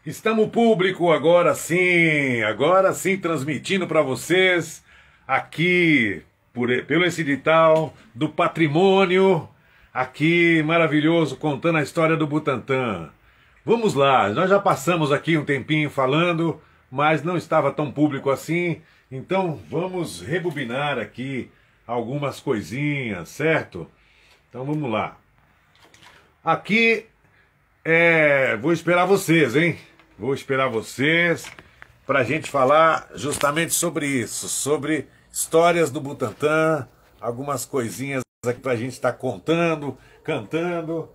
Estamos público agora sim transmitindo para vocês aqui pelo esse edital do Patrimônio, aqui maravilhoso, contando a história do Butantã. Vamos lá, nós já passamos aqui um tempinho falando, mas não estava tão público assim, então vamos rebobinar aqui algumas coisinhas, certo? Então vamos lá. Aqui vou esperar vocês, hein? Vou esperar vocês para a gente falar justamente sobre isso, sobre histórias do Butantã, algumas coisinhas aqui para a gente estar contando, cantando.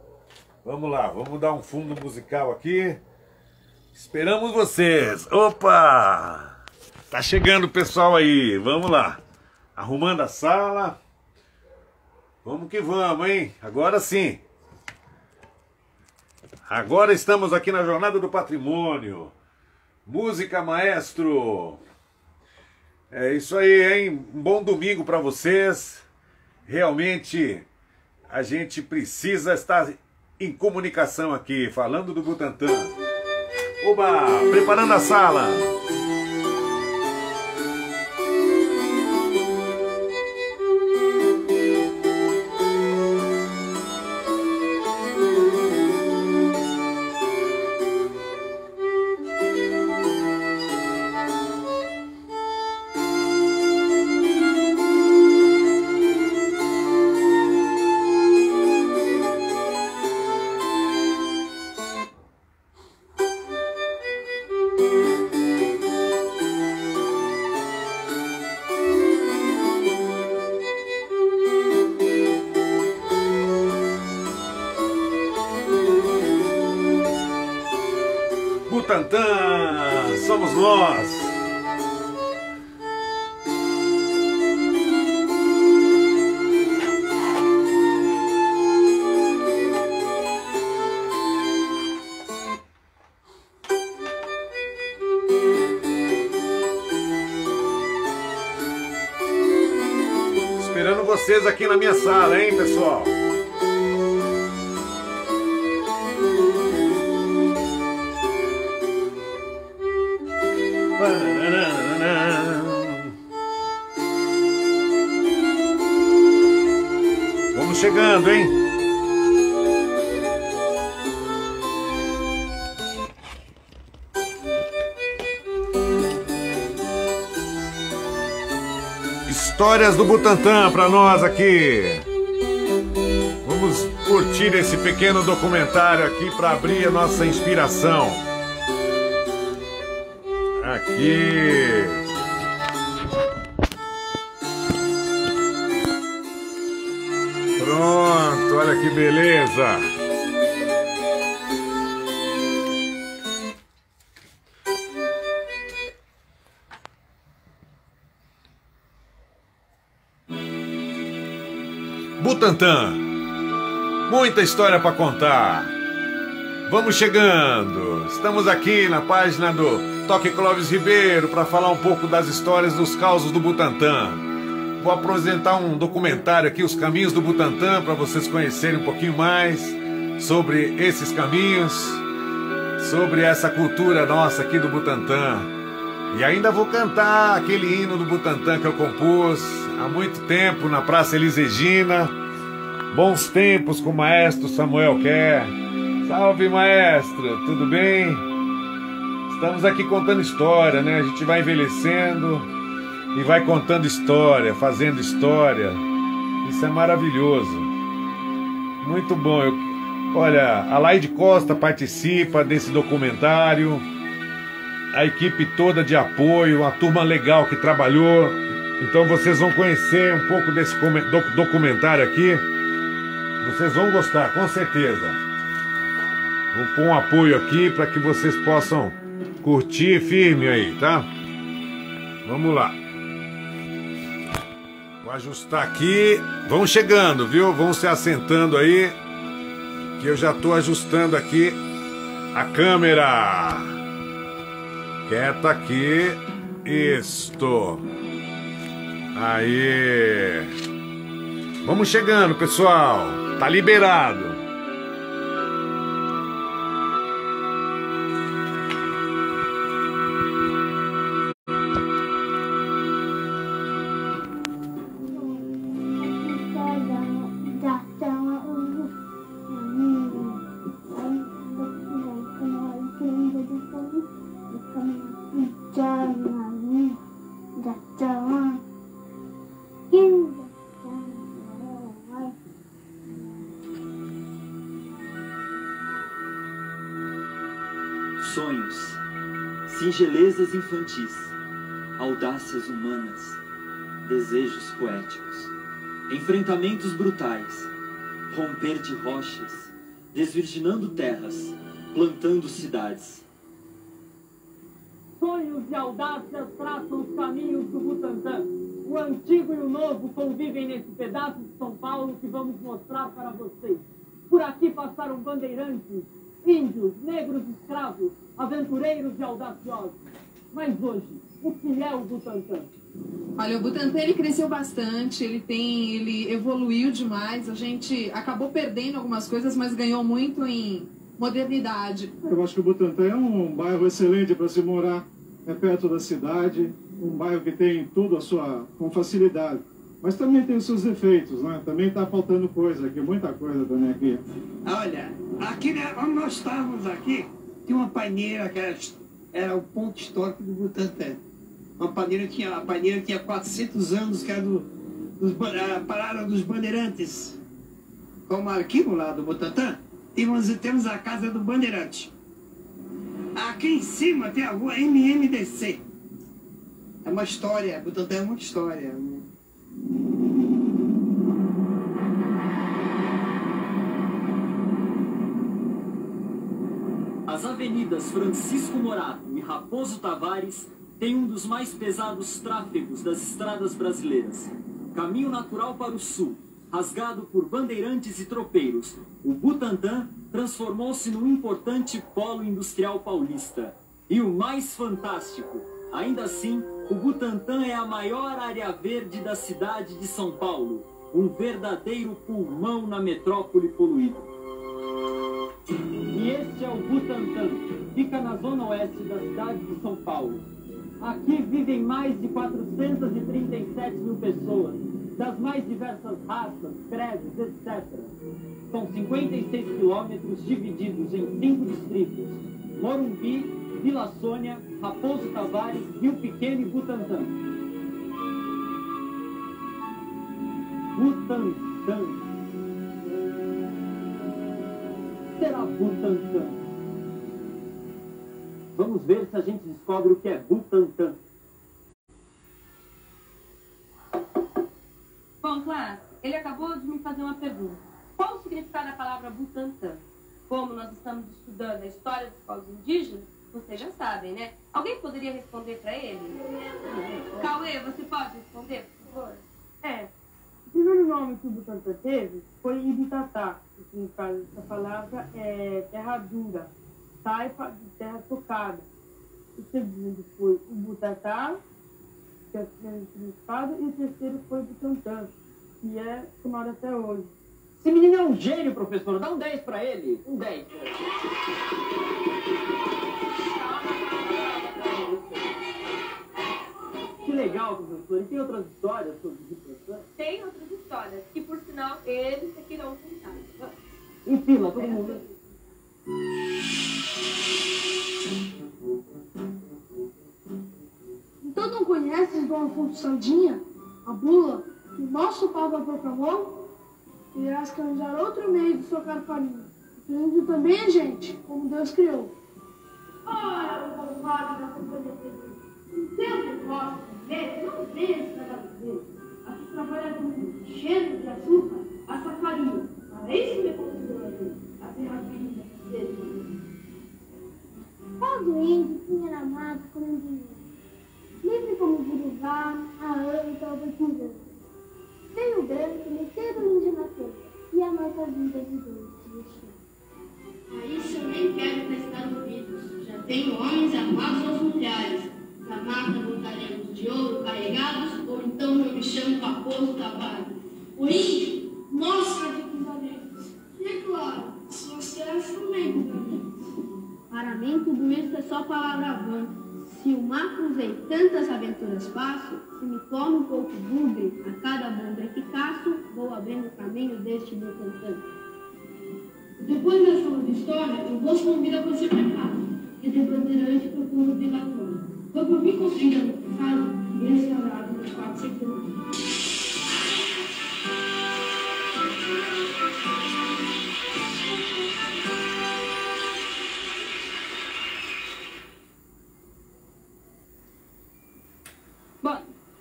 Vamos lá, vamos dar um fundo musical aqui. Esperamos vocês. Opa! Tá chegando o pessoal aí, vamos lá. Arrumando a sala. Vamos que vamos, hein? Agora sim. Agora estamos aqui na Jornada do Patrimônio. Música, maestro. É isso aí, hein? Um bom domingo para vocês. Realmente, a gente precisa estar em comunicação aqui, falando do Butantã. Oba! Preparando a sala. Butantã, somos nós. Esperando vocês aqui na minha sala, hein, pessoal? Vamos chegando, hein? Histórias do Butantã para nós aqui. Vamos curtir esse pequeno documentário aqui para abrir a nossa inspiração. Aqui. Pronto, olha que beleza. Butantã, muita história para contar. Vamos chegando. Estamos aqui na página do Toque Clóvis Ribeiro para falar um pouco das histórias dos causos do Butantã. Vou apresentar um documentário aqui, Os Caminhos do Butantã, para vocês conhecerem um pouquinho mais sobre esses caminhos, sobre essa cultura nossa aqui do Butantã. E ainda vou cantar aquele hino do Butantã que eu compus há muito tempo na Praça Elis Regina. Bons tempos com o maestro Samuel Kerr. Salve, maestro, tudo bem? Estamos aqui contando história, né? A gente vai envelhecendo e vai contando história, fazendo história. Isso é maravilhoso. Muito bom. Olha, a Laide Costa participa desse documentário. A equipe toda de apoio, a turma legal que trabalhou. Então vocês vão conhecer um pouco desse documentário aqui. Vocês vão gostar, com certeza. Vou pôr um apoio aqui para que vocês possam curtir firme aí, tá? Vamos lá. Vou ajustar aqui. Vão chegando, viu? Vão se assentando aí, que eu já estou ajustando aqui a câmera. Quieta aqui. Isto. Aí. Vamos chegando, pessoal. Tá liberado. Sonhos, singelezas infantis, audácias humanas, desejos poéticos, enfrentamentos brutais, romper de rochas, desvirginando terras, plantando cidades. Sonhos e audácias traçam os caminhos do Butantã. O antigo e o novo convivem nesse pedaço de São Paulo que vamos mostrar para vocês. Por aqui passaram bandeirantes, índios, negros escravos, aventureiros e audaciosos. Mas hoje, o que é o Butantã? Olha, o Butantã ele cresceu bastante, ele evoluiu demais. A gente acabou perdendo algumas coisas, mas ganhou muito em modernidade. Eu acho que o Butantã é um bairro excelente para se morar. É perto da cidade, um bairro que tem tudo com facilidade. Mas também tem os seus defeitos, né? Também está faltando coisa aqui, muita coisa também aqui. Olha, aqui, né, onde nós estávamos aqui, tinha uma paineira que era o ponto histórico do Butantã. A paineira tinha 400 anos, que era a parada dos bandeirantes. Como arquivo lá do Butantã, temos a casa do bandeirante. Aqui em cima tem a rua MMDC. É uma história, Butantã é uma história. As avenidas Francisco Morato e Raposo Tavares têm um dos mais pesados tráfegos das estradas brasileiras. Caminho natural para o sul, rasgado por bandeirantes e tropeiros, o Butantã transformou-se num importante polo industrial paulista. E o mais fantástico, ainda assim, o Butantã é a maior área verde da cidade de São Paulo, um verdadeiro pulmão na metrópole poluída. E este é o Butantã, fica na zona oeste da cidade de São Paulo. Aqui vivem mais de 437 mil pessoas, das mais diversas raças, credos, etc. São 56 quilômetros divididos em 5 distritos: Morumbi, Vila Sônia, Raposo Tavares, Rio Pequeno e Butantã. Butantã. Será Butantã? Vamos ver se a gente descobre o que é Butantã. Bom, classe, ele acabou de me fazer uma pergunta. Qual o significado da palavra Butantã? Como nós estamos estudando a história dos povos indígenas, vocês já sabem, né? Alguém poderia responder para ele? Cauê, você pode responder, por favor? O primeiro nome que o Butantã teve foi Ibitatá. O significado dessa palavra é terra dura, taipa de terra tocada. O segundo foi o Butatá, que é o primeiro significado, e o terceiro foi Butantã, que é chamado até hoje. Esse menino é um gênio, professor. Dá um 10 para ele. Um 10. Que legal, professor. E tem outras histórias sobre o Butantã? Tem outras histórias, que por sinal eles aqui não contaram. Em fila, todo mundo. Então não conheces Dom Afonso Sardinha, a bula que o nosso Papa proclamou? Irás que arranjar outro meio de socar farinha. O índio também é gente, como Deus criou. Ora, o malvado da companhia em tempo nosso, não vê trabalhadores. Aqui trabalha com cheiro de açúcar, a farinha. Para isso me considero a ferramenta dele. Todo índio tinha na mata como um dinheiro, livre como burubá, a anta, o bequinzão. Veio o branco, meteu o índio na terra, e a nossa vida de Deus se vestiu. A isso eu nem quero prestar ouvidos. Já tenho homens amados aos milhares. Na mata botaremos de ouro carregados, ou então eu me chamo Raposo Tavares. O índio mostra de equivalentes. E é claro, suas terras também equivalentes. Para mim, tudo isso é só palavra vã. Se o mar cruzei tantas aventuras faço, se me torno um pouco bugre a cada bunda que caço, vou abrindo o caminho deste meu cantante. Depois dessa outra história, eu vou convidar você para casa. E de bandeirante para o fundo obrigatório. Quando eu vim construindo a casa, e restaurado nos 4 segundos.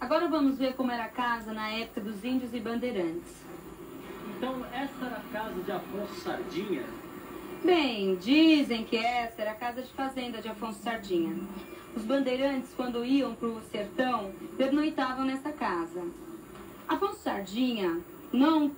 Agora vamos ver como era a casa na época dos índios e bandeirantes. Então, essa era a casa de Afonso Sardinha? Bem, dizem que essa era a casa de fazenda de Afonso Sardinha. Os bandeirantes, quando iam para o sertão, pernoitavam nessa casa. Afonso Sardinha não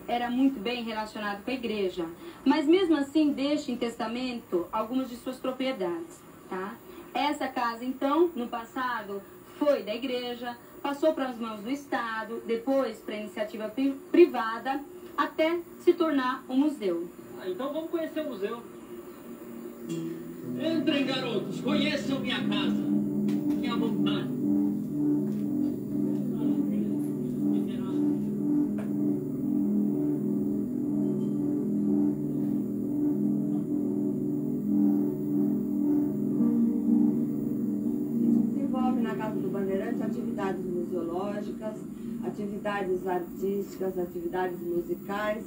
era muito bem relacionado com a igreja, mas mesmo assim deixa em testamento algumas de suas propriedades, tá? Essa casa, então, no passado, foi da igreja, passou para as mãos do Estado, depois para a iniciativa privada, até se tornar um museu. Então vamos conhecer o museu. Entrem, garotos, conheçam minha casa. Fiquem à vontade. Desenvolve na Casa do Bandeirante atividades museológicas, atividades artísticas, atividades musicais,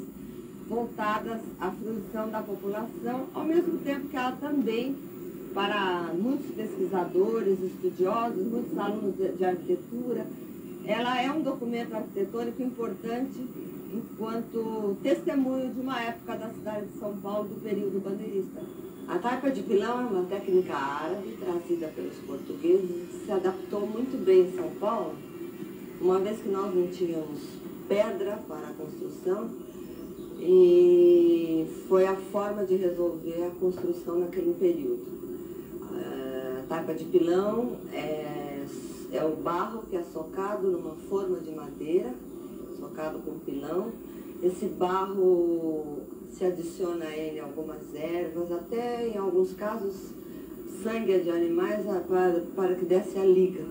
voltadas à fruição da população, ao mesmo tempo que ela também, para muitos pesquisadores, estudiosos, muitos alunos de arquitetura, ela é um documento arquitetônico importante enquanto testemunho de uma época da cidade de São Paulo, do período bandeirista. A taipa de pilão é uma técnica árabe trazida pelos portugueses que se adaptou muito bem em São Paulo, uma vez que nós não tínhamos pedra para a construção, e foi a forma de resolver a construção naquele período. A taipa de pilão é o barro que é socado numa forma de madeira, socado com pilão. Esse barro se adiciona a ele algumas ervas, até em alguns casos sangue de animais para que desse a liga.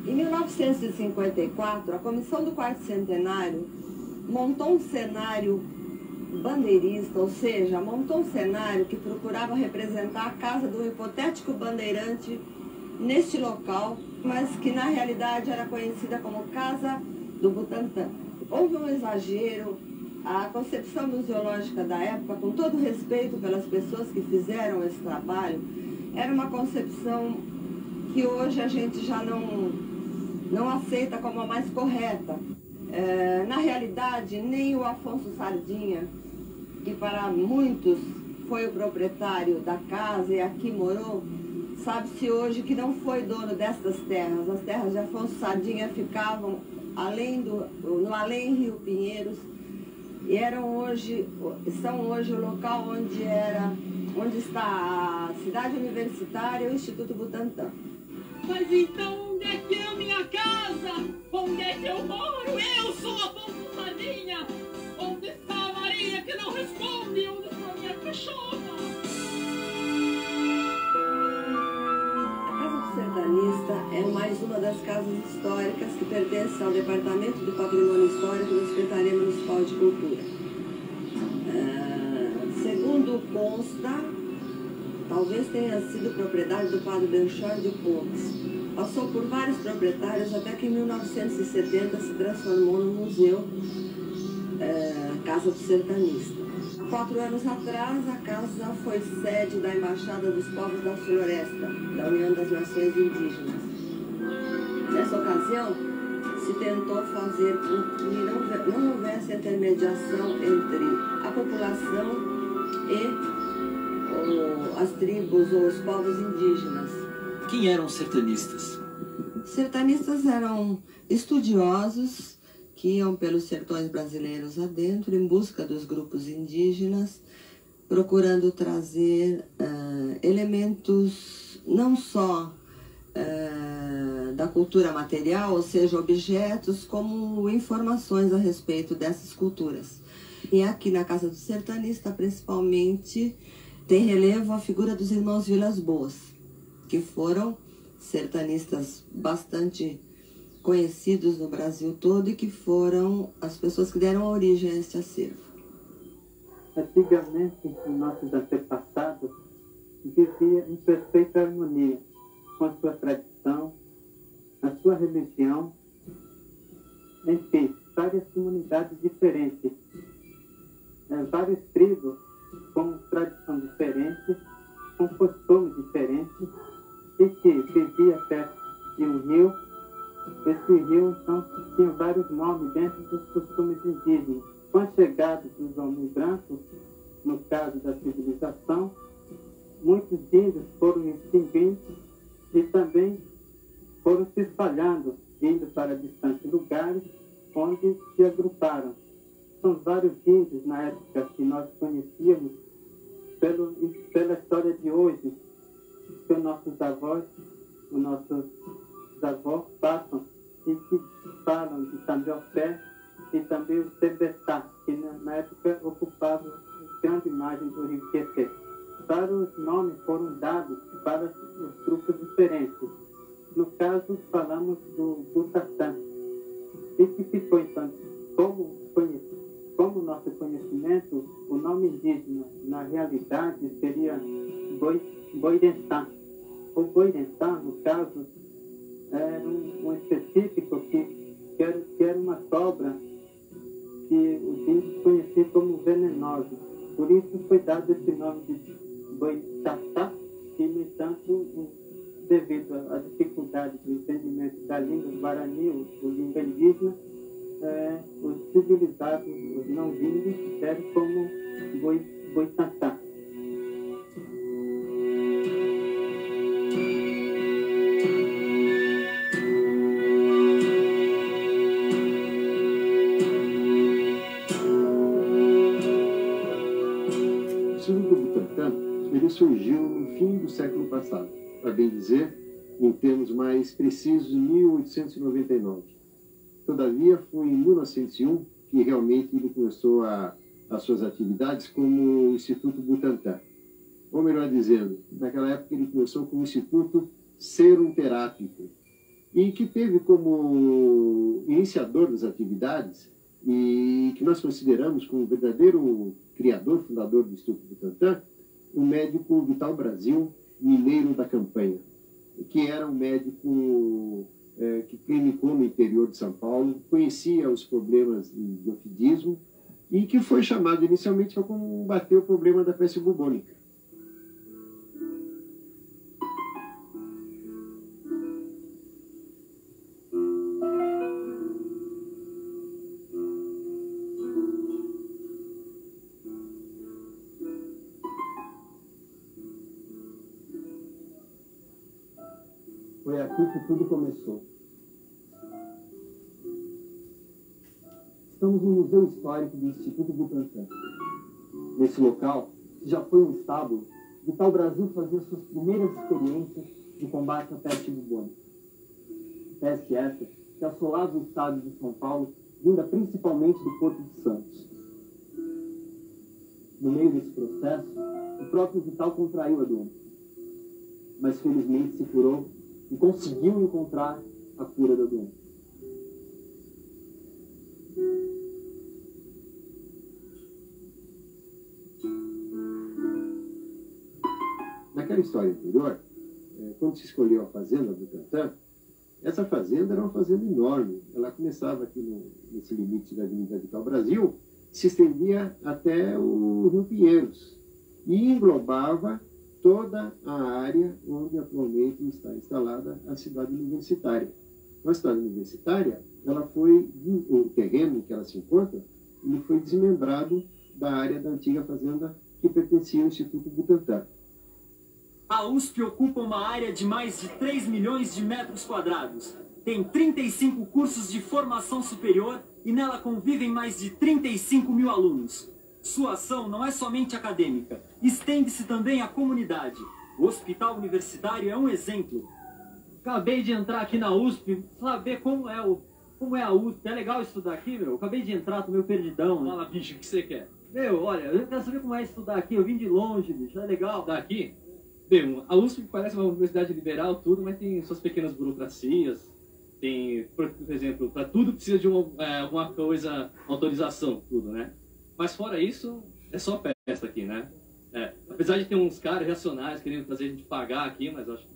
Em 1954, a Comissão do Quarto Centenário montou um cenário bandeirista, ou seja, montou um cenário que procurava representar a casa do hipotético bandeirante neste local, mas que na realidade era conhecida como Casa do Butantã. Houve um exagero, a concepção museológica da época, com todo respeito pelas pessoas que fizeram esse trabalho, era uma concepção que hoje a gente já não aceita como a mais correta. Na realidade, nem o Afonso Sardinha, que para muitos foi o proprietário da casa e aqui morou, sabe-se hoje que não foi dono destas terras. As terras de Afonso Sardinha ficavam no além Rio Pinheiros e são hoje o local onde está a cidade universitária e o Instituto Butantã. Mas então onde é que é a minha casa? Onde é que eu moro? Eu sou Afonso Sardinha! Onde está a Maria que não responde? Onde está a minha cachorra? A Casa do Sertanista é mais uma das casas históricas que pertence ao Departamento do Patrimônio Histórico da Secretaria Municipal de Cultura. Segundo consta, talvez tenha sido propriedade do padre Belchior de Pontes. Passou por vários proprietários até que em 1970 se transformou no museu Casa do Sertanista. 4 anos atrás, a casa foi sede da Embaixada dos Povos da Floresta, da União das Nações Indígenas. Nessa ocasião, se tentou fazer com que não houvesse intermediação entre a população e as tribos ou os povos indígenas. Quem eram os sertanistas? Sertanistas eram estudiosos que iam pelos sertões brasileiros adentro em busca dos grupos indígenas, procurando trazer elementos não só da cultura material, ou seja, objetos, como informações a respeito dessas culturas. E aqui na Casa do Sertanista, principalmente, tem relevo a figura dos irmãos Vilas Boas, que foram sertanistas bastante conhecidos no Brasil todo e que foram as pessoas que deram origem a este acervo. Antigamente, nossos antepassados viviam em perfeita harmonia com a sua tradição, a sua religião, enfim, várias comunidades diferentes, várias tribos com tradição diferente, com costumes diferentes, e que vivia perto de um rio. Esse rio vários nomes dentro dos costumes indígenas. Com a chegada dos homens brancos, no caso da civilização, muitos índios foram extinguindo e também foram se espalhando, indo para distantes lugares, onde se agruparam. São vários índios, na época que nós conhecíamos, pela história de hoje, que os nossos avós passam e que falam de Tambiopé e também o Tebetá, que na época ocupava grande margem do rio Tietê. Vários nomes foram dados para os grupos diferentes. No caso, falamos do Butantan. E que ficou, então, como nosso conhecimento, o nome indígena, na realidade, seria Boirentã. O Boirentã, no caso, era um específico que era uma cobra que os índios conheciam como venenosa. Por isso foi dado esse nome de Boitatá, que, no entanto, devido à dificuldade do entendimento da língua guarani, ou língua indígena, os civilizados, os não índios, fizeram como Boitatá. O Instituto Butantan, ele surgiu no fim do século passado, para bem dizer, em termos mais precisos, em 1899. Todavia, foi em 1901 que realmente ele começou as suas atividades como Instituto Butantan. Ou melhor dizendo, naquela época ele começou como Instituto Serum Terápico, e que teve como iniciador das atividades, e que nós consideramos como verdadeiro criador, fundador do Instituto Butantan, o médico Vital Brasil, mineiro da Campanha, que era um médico que clinicou no interior de São Paulo, conhecia os problemas de ofidismo e que foi chamado inicialmente para combater o problema da peste bubônica. Foi aqui que tudo começou. Estamos no Museu Histórico do Instituto Butantan. Nesse local, que já foi um estábulo, Vital Brasil fazia suas primeiras experiências de combate à peste bubônica. Peste essa que assolava o estado de São Paulo, vinda principalmente do Porto de Santos. No meio desse processo, o próprio Vital contraiu a doença, mas felizmente se curou e conseguiu encontrar a cura da doença. Naquela história anterior, quando se escolheu a fazenda do Butantan, essa fazenda era uma fazenda enorme. Ela começava aqui nesse limite da Avenida Vital Brasil, se estendia até o Rio Pinheiros e englobava toda a área onde atualmente está instalada a cidade universitária. A cidade universitária, o terreno em que ela se encontra, ele foi desmembrado da área da antiga fazenda que pertencia ao Instituto Butantan. A USP ocupa uma área de mais de 3 milhões de metros quadrados. Tem 35 cursos de formação superior e nela convivem mais de 35 mil alunos. Sua ação não é somente acadêmica, estende-se também à comunidade. O Hospital Universitário é um exemplo. Acabei de entrar aqui na USP, saber como é a USP. É legal estudar aqui, meu? Acabei de entrar, tô meio perdidão. Né? Fala, bicho, o que você quer? Meu, olha, eu quero saber como é estudar aqui. Eu vim de longe, bicho, é legal. Daqui? Bem, a USP parece uma universidade liberal, tudo, mas tem suas pequenas burocracias. Tem, por exemplo, para tudo precisa de alguma coisa, autorização, tudo, né? Mas fora isso, é só festa aqui, né? Apesar de ter uns caras reacionários querendo fazer a gente pagar aqui, mas eu acho que...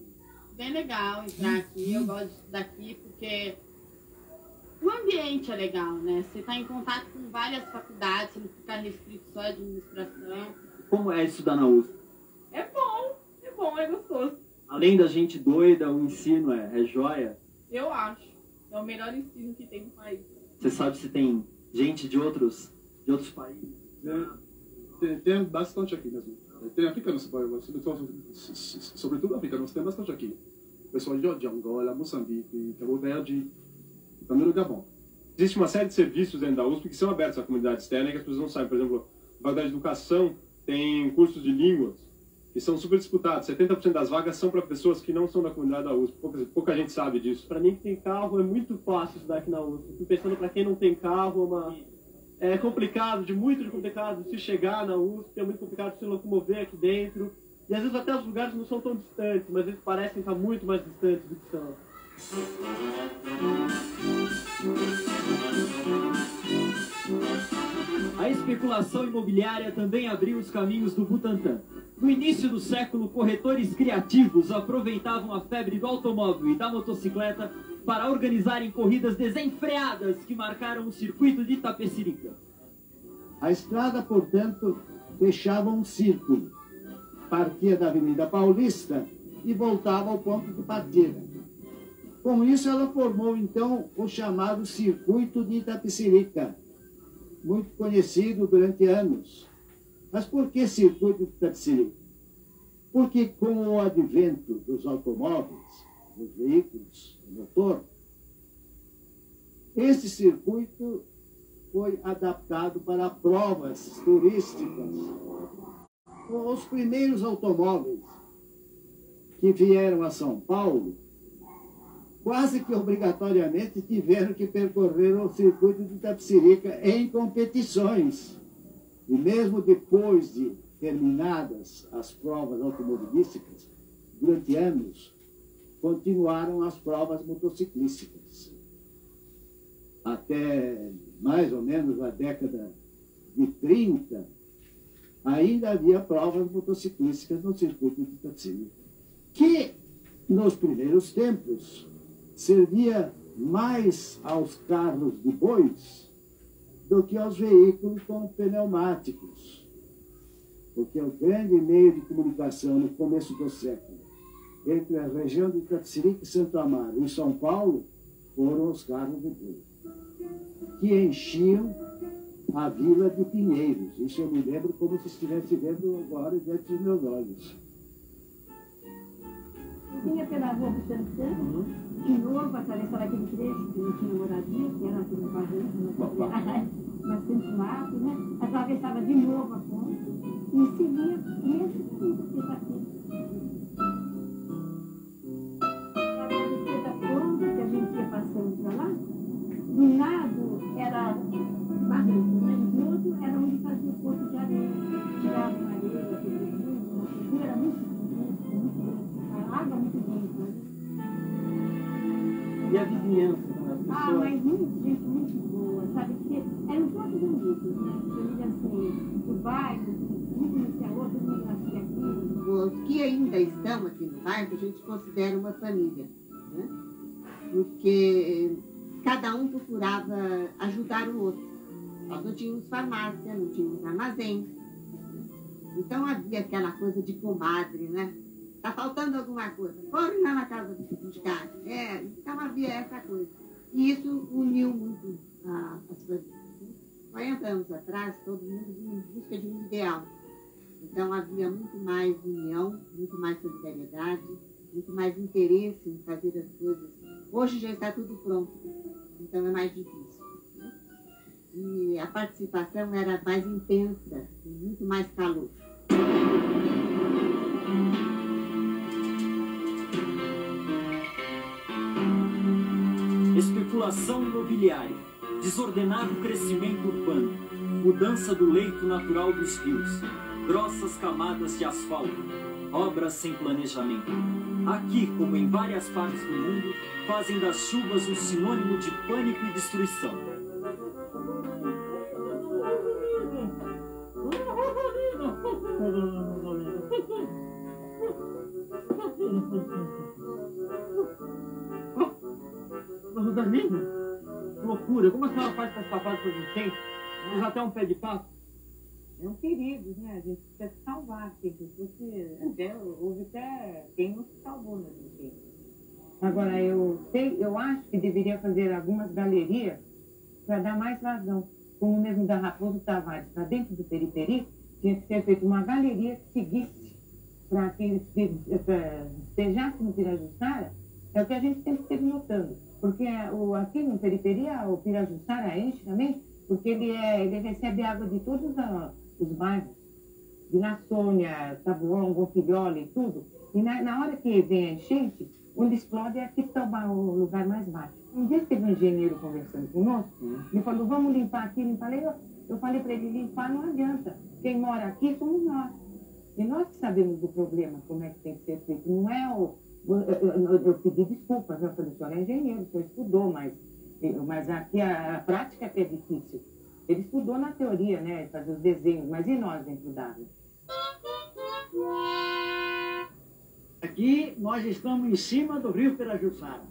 Bem legal entrar aqui, eu gosto de estudar aqui porque o ambiente é legal, né? Você está em contato com várias faculdades, você não fica restrito só à administração. Como é estudar na USP? É bom, é gostoso. Além da gente doida, o ensino é joia? Eu acho. É o melhor ensino que tem no país. Você sabe se tem gente de outros países? Tem bastante aqui mesmo. Tem africanos, sobretudo africanos, tem bastante aqui. Pessoal de Angola, Moçambique, Cabo Verde, e também no Gabão. Existe uma série de serviços dentro da USP que são abertos à comunidade externa e que as pessoas não sabem. Por exemplo, a Faculdade de Educação tem cursos de línguas que são super disputados. 70% das vagas são para pessoas que não são da comunidade da USP. Pouca gente sabe disso. Para mim que tem carro, é muito fácil estudar aqui na USP. Estou pensando para quem não tem carro, é complicado, muito complicado de se chegar na USP, é muito complicado de se locomover aqui dentro. E às vezes até os lugares não são tão distantes, mas eles parecem estar muito mais distantes do que são. A especulação imobiliária também abriu os caminhos do Butantã. No início do século, corretores criativos aproveitavam a febre do automóvel e da motocicleta para organizarem corridas desenfreadas que marcaram o circuito de Itapecerica. A estrada, portanto, fechava um círculo. Partia da Avenida Paulista e voltava ao ponto de partida. Com isso, ela formou, então, o chamado Circuito de Itapecerica, muito conhecido durante anos. Mas por que Circuito de Itapecerica? Porque com o advento dos automóveis, dos veículos de motor, esse circuito foi adaptado para provas turísticas. Os primeiros automóveis que vieram a São Paulo, quase que obrigatoriamente tiveram que percorrer o circuito de Itapecerica em competições. E mesmo depois de terminadas as provas automobilísticas, durante anos, continuaram as provas motociclísticas. Até mais ou menos a década de 30, ainda havia provas motociclísticas no circuito de Itapecerica, que nos primeiros tempos servia mais aos carros de bois do que aos veículos com pneumáticos, porque o grande meio de comunicação no começo do século entre a região de Itapecerica e Santo Amaro e São Paulo foram os carros de boi, que enchiam a vila de Pinheiros. Isso eu me lembro como se estivesse vendo agora diante dos meus olhos. Vinha pela rua Butantã, de novo atravessava aquele trecho que não tinha moradia, que era aquele barranco, bastante mato, né? Atravessava de novo a ponte e seguia mesmo caminho que está aqui. A descer da ponta, que a gente ia passando para lá, de um lado era barranco, né? E do outro era onde fazia o porto de areia. Tirava areia, aquele era muito grande, a água muito limpa. E a vizinhança com as pessoas? Ah, mas muita gente muito boa, sabe? Porque eram todos amigos, né? Família assim, do bairro, um conhecia a outra, um nascia aqui. Os que ainda estão aqui no bairro, a gente considera uma família, né? Porque cada um procurava ajudar o outro. Nós não tínhamos farmácia, não tínhamos armazém. Então havia aquela coisa de comadre, né? Está faltando alguma coisa, corre lá na casa de casa. Então havia essa coisa. E isso uniu muito as famílias. 40 anos atrás, todo mundo em busca de um ideal. Então havia muito mais união, muito mais solidariedade, muito mais interesse em fazer as coisas. Hoje já está tudo pronto, então é mais difícil, né? E a participação era mais intensa, muito mais calor. Especulação imobiliária, desordenado crescimento urbano, mudança do leito natural dos rios, grossas camadas de asfalto, obras sem planejamento. Aqui, como em várias partes do mundo, fazem das chuvas um sinônimo de pânico e destruição. Mas, Danilo, que loucura! Como a senhora faz para escapar dos incêndios? Usa até um pé de pato? É um perigo, né? A gente precisa se salvar, porque houve até quem não se salvou nas incêndios. Agora, eu acho que deveria fazer algumas galerias para dar mais vazão. Como mesmo da Raposo Tavares, para dentro do Periperi, tinha que ser feita uma galeria que seguisse para que estejasse no Pirajussara. É o que a gente sempre esteve notando. Porque aqui no Periferia, o Pirajussara enche também, porque ele recebe água de todos os bairros. Vila Sônia, Taboão, Gonfilhola e tudo. E na hora que vem a enchente, onde explode é aqui que está o lugar mais baixo. Um dia teve um engenheiro conversando conosco, ele falou, vamos limpar aqui, limpar ali. Eu falei para ele, limpar não adianta. Quem mora aqui somos nós. E nós que sabemos do problema, como é que tem que ser feito. Não é eu pedi desculpas, eu falei, o senhor é engenheiro, o senhor estudou, mas aqui a prática é que é difícil. Ele estudou na teoria, né, fazer os desenhos, mas e nós dentro d'água? Aqui nós estamos em cima do rio Pirajussara.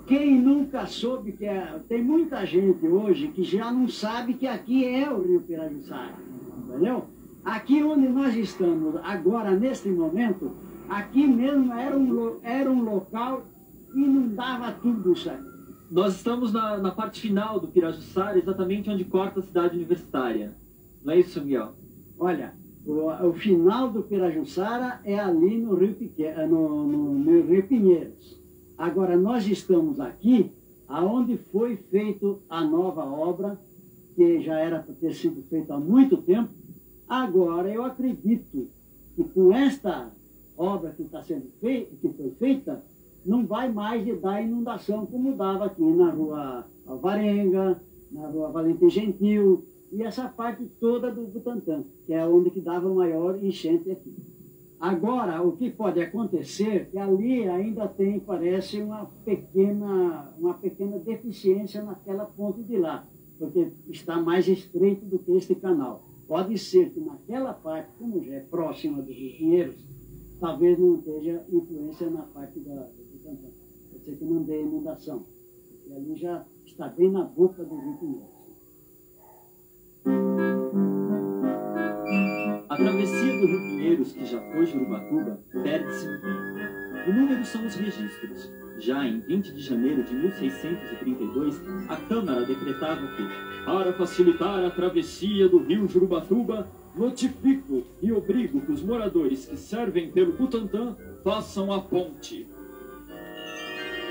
Quem nunca soube que tem muita gente hoje que já não sabe que aqui é o rio Pirajussara, entendeu? Aqui onde nós estamos agora, neste momento, aqui mesmo era um local que inundava tudo isso aí. Nós estamos na parte final do Pirajussara, exatamente onde corta a cidade universitária. Não é isso, Miguel? Olha, o final do Pirajussara é ali no Rio, no Rio Pinheiros. Agora, nós estamos aqui, aonde foi feita a nova obra, que já era para ter sido feita há muito tempo. Agora, eu acredito que com esta obra que está sendo feita, que foi feita, não vai mais dar inundação como dava aqui na rua Alvarenga, na rua Valentim Gentil, e essa parte toda do Butantã, que é onde que dava o maior enchente aqui. Agora, o que pode acontecer, que ali ainda tem, parece, uma pequena deficiência naquela ponte de lá, porque está mais estreito do que este canal. Pode ser que naquela parte, como já é próxima dos Rio Pinheiros, talvez não esteja influência na parte do Butantã. Pode ser que não dê inundação, porque ali já está bem na boca do Rio Pinheiros. A travessia do Rio Pinheiros, que já foi Jurubatuba, perde-se no tempo. Inúmeros são os registros. Já em 20 de janeiro de 1632, a Câmara decretava que, para facilitar a travessia do rio Jurubatuba, notifico e obrigo que os moradores que servem pelo Butantã façam a ponte.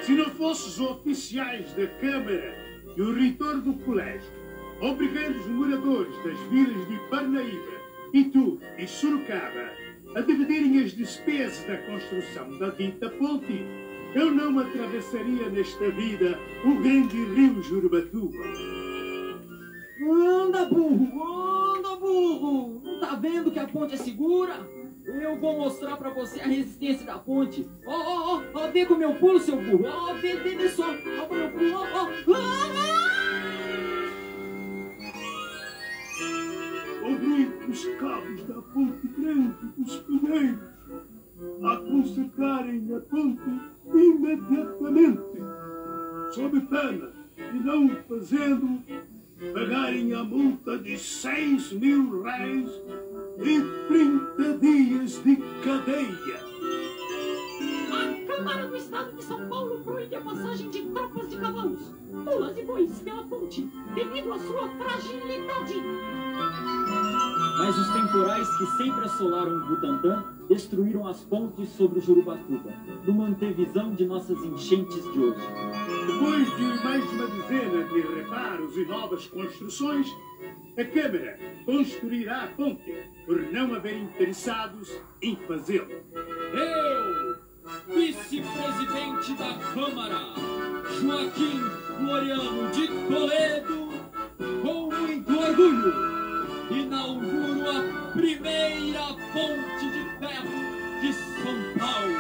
Se não fosses os oficiais da Câmara e o reitor do colégio, obrigando os moradores das vilas de Parnaíba, Itu e Sorocaba a dividirem as despesas da construção da dita ponte, eu não atravessaria nesta vida o grande rio Jurubatuba. Anda, burro! Anda, burro! Não tá vendo que a ponte é segura? Eu vou mostrar pra você a resistência da ponte. Ó, vê como eu pulo, seu burro. Ó, vê só. Ó como eu pulo. Obrigo os cabos da ponte grande dos Pinheiros a consertarem a ponte imediatamente, sob pena de não fazendo, pagarem a multa de 6.000 réis e 30 dias de cadeia. A Câmara do Estado de São Paulo proíbe a passagem de tropas de cavalos, mulas e bois pela ponte, devido à sua fragilidade. Mas os temporais que sempre assolaram o Butantã destruíram as pontes sobre o Jurubatuba, numa antevisão de nossas enchentes de hoje. Depois de mais de uma dezena de reparos e novas construções, a Câmara construirá a ponte, por não haver interessados em fazê-lo. Eu, vice-presidente da Câmara, Joaquim Floriano de Toledo, com muito orgulho, inauguro a primeira ponte de ferro de São Paulo.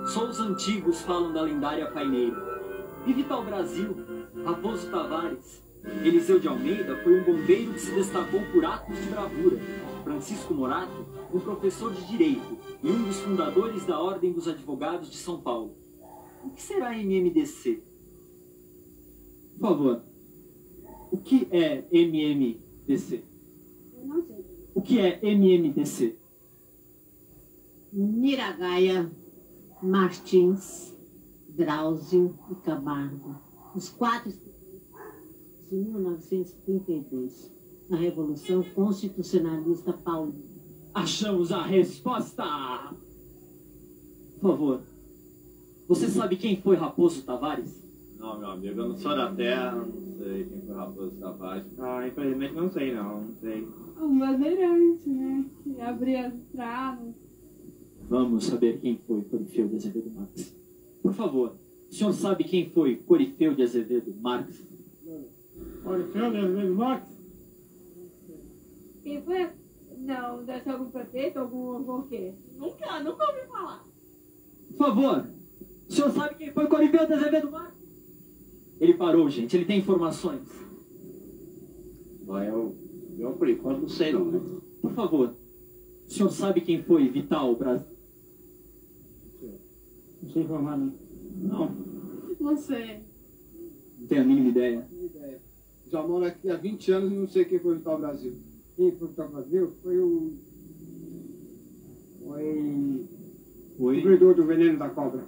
Só os antigos falam da lendária paineira. E Vital Brasil, Raposo Tavares, Eliseu de Almeida foi um bombeiro que se destacou por atos de bravura. Francisco Morato, um professor de Direito e um dos fundadores da Ordem dos Advogados de São Paulo. O que será a MMDC? Por favor, o que é MMDC? Eu não sei. O que é MMDC? Miragaia Martins Drauzio e Camargo, os 4 de 1932, na Revolução Constitucionalista Paulista. Achamos a resposta! Por favor, você sabe quem foi Raposo Tavares? Não, meu amigo, eu não sou da terra, não sei quem foi Raposo Tavares. Ah, infelizmente não sei não sei. Um bandeirante, né? Que abria as estradas. Vamos saber quem foi Corifeu de Azevedo Marques. Por favor, o senhor sabe quem foi Corifeu de Azevedo Marques? Corifeu de Azevedo Marques? Quem foi? Não, deve ser algum prefeito, algum quê? Nunca ouvi falar. Por favor, o senhor sabe quem foi Corifeu de Azevedo Marques? Ele parou, gente, ele tem informações. Bom, eu por enquanto não sei não, né? Por favor, o senhor sabe quem foi Vital Brasil? Não sei informar, não. Não. Não sei. Não tenho a mínima ideia. Já moro aqui há 20 anos e não sei quem foi Vital Brasil. Quem foi Vital Brasil foi o... O vendedor do veneno da cobra.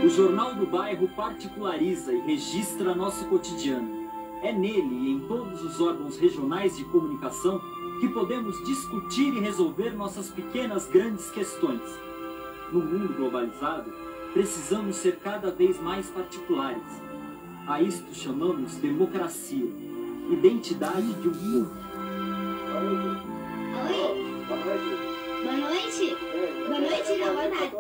O Jornal do Bairro particulariza e registra nosso cotidiano. É nele e em todos os órgãos regionais de comunicação que podemos discutir e resolver nossas pequenas grandes questões. No mundo globalizado, precisamos ser cada vez mais particulares. A isto chamamos democracia, identidade de um povo. Oi? Boa noite? Boa noite, não, boa tarde.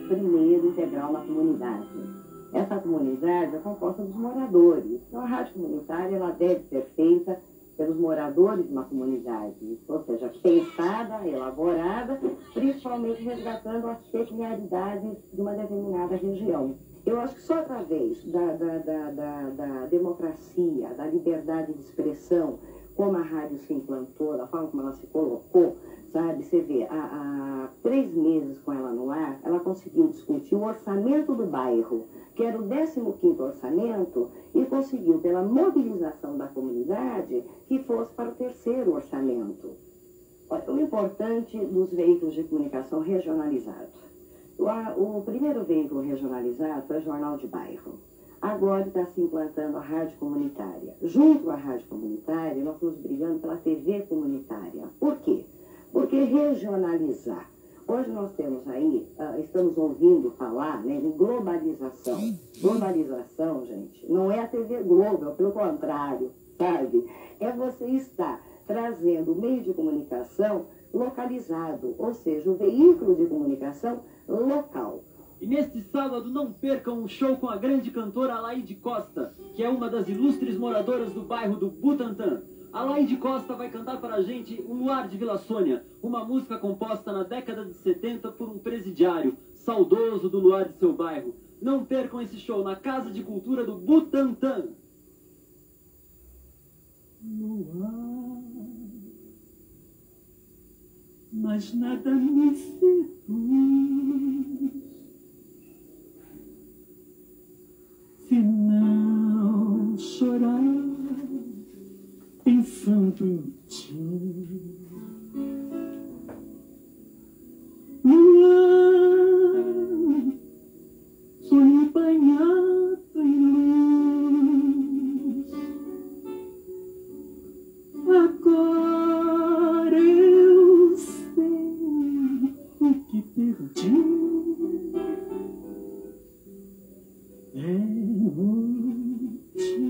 Primeiro, integrar uma comunidade. Essa comunidade é composta dos moradores. Então, a rádio comunitária ela deve ser feita pelos moradores de uma comunidade, ou seja, pensada, elaborada, principalmente resgatando as peculiaridades de uma determinada região. Eu acho que só através da democracia, da liberdade de expressão, como a rádio se implantou, da forma como ela se colocou, sabe? Você vê, há 3 meses com ela no ar, ela conseguiu discutir o orçamento do bairro, que era o 15º orçamento, e conseguiu, pela mobilização da comunidade, que fosse para o 3º orçamento. Olha, o importante dos veículos de comunicação regionalizados. O primeiro veículo regionalizado é o Jornal de Bairro. Agora está se implantando a rádio comunitária. Junto à rádio comunitária, nós estamos brigando pela TV comunitária. Por quê? Porque regionalizar. Hoje nós temos aí, estamos ouvindo falar, né, em globalização. Globalização, gente, não é a TV Globo, é pelo contrário, sabe? É você estar trazendo o meio de comunicação localizado, ou seja, o veículo de comunicação local. E neste sábado não percam um show com a grande cantora Alaide Costa, que é uma das ilustres moradoras do bairro do Butantã. Alaide Costa vai cantar para a gente O Luar de Vila Sônia, uma música composta na década de 70 por um presidiário, saudoso do luar de seu bairro. Não percam esse show na Casa de Cultura do Butantã. Luar, mas nada me seduz, se não chorar pensando em ti. Luar, sonho banhado em luz, agora eu sei o que perdi. É noite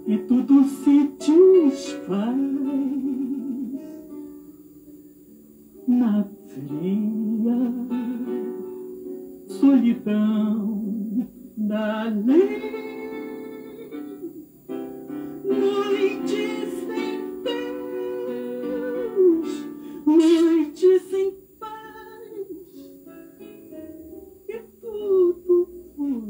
e tudo se desfaz na fria solidão da lei. Noite sem Deus, noite sem paz, e tudo foi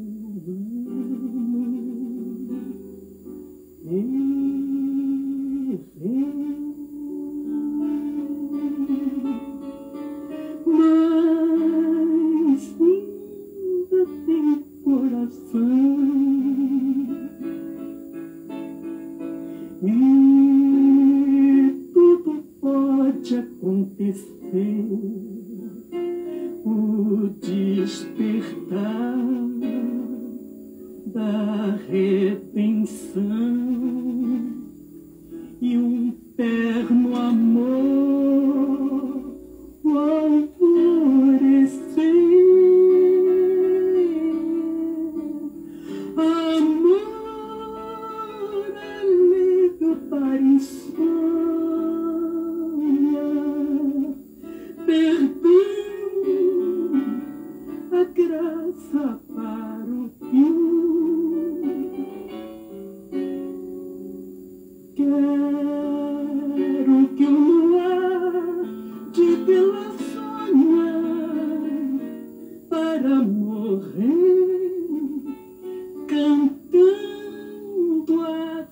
E tudo pode acontecer, o despertar da redenção e um terno amor, o alvorecer, amor alívio para insônia, perdão, a graça para o fim. Quero que o luar de Vila sonhar para morrer cantando assim.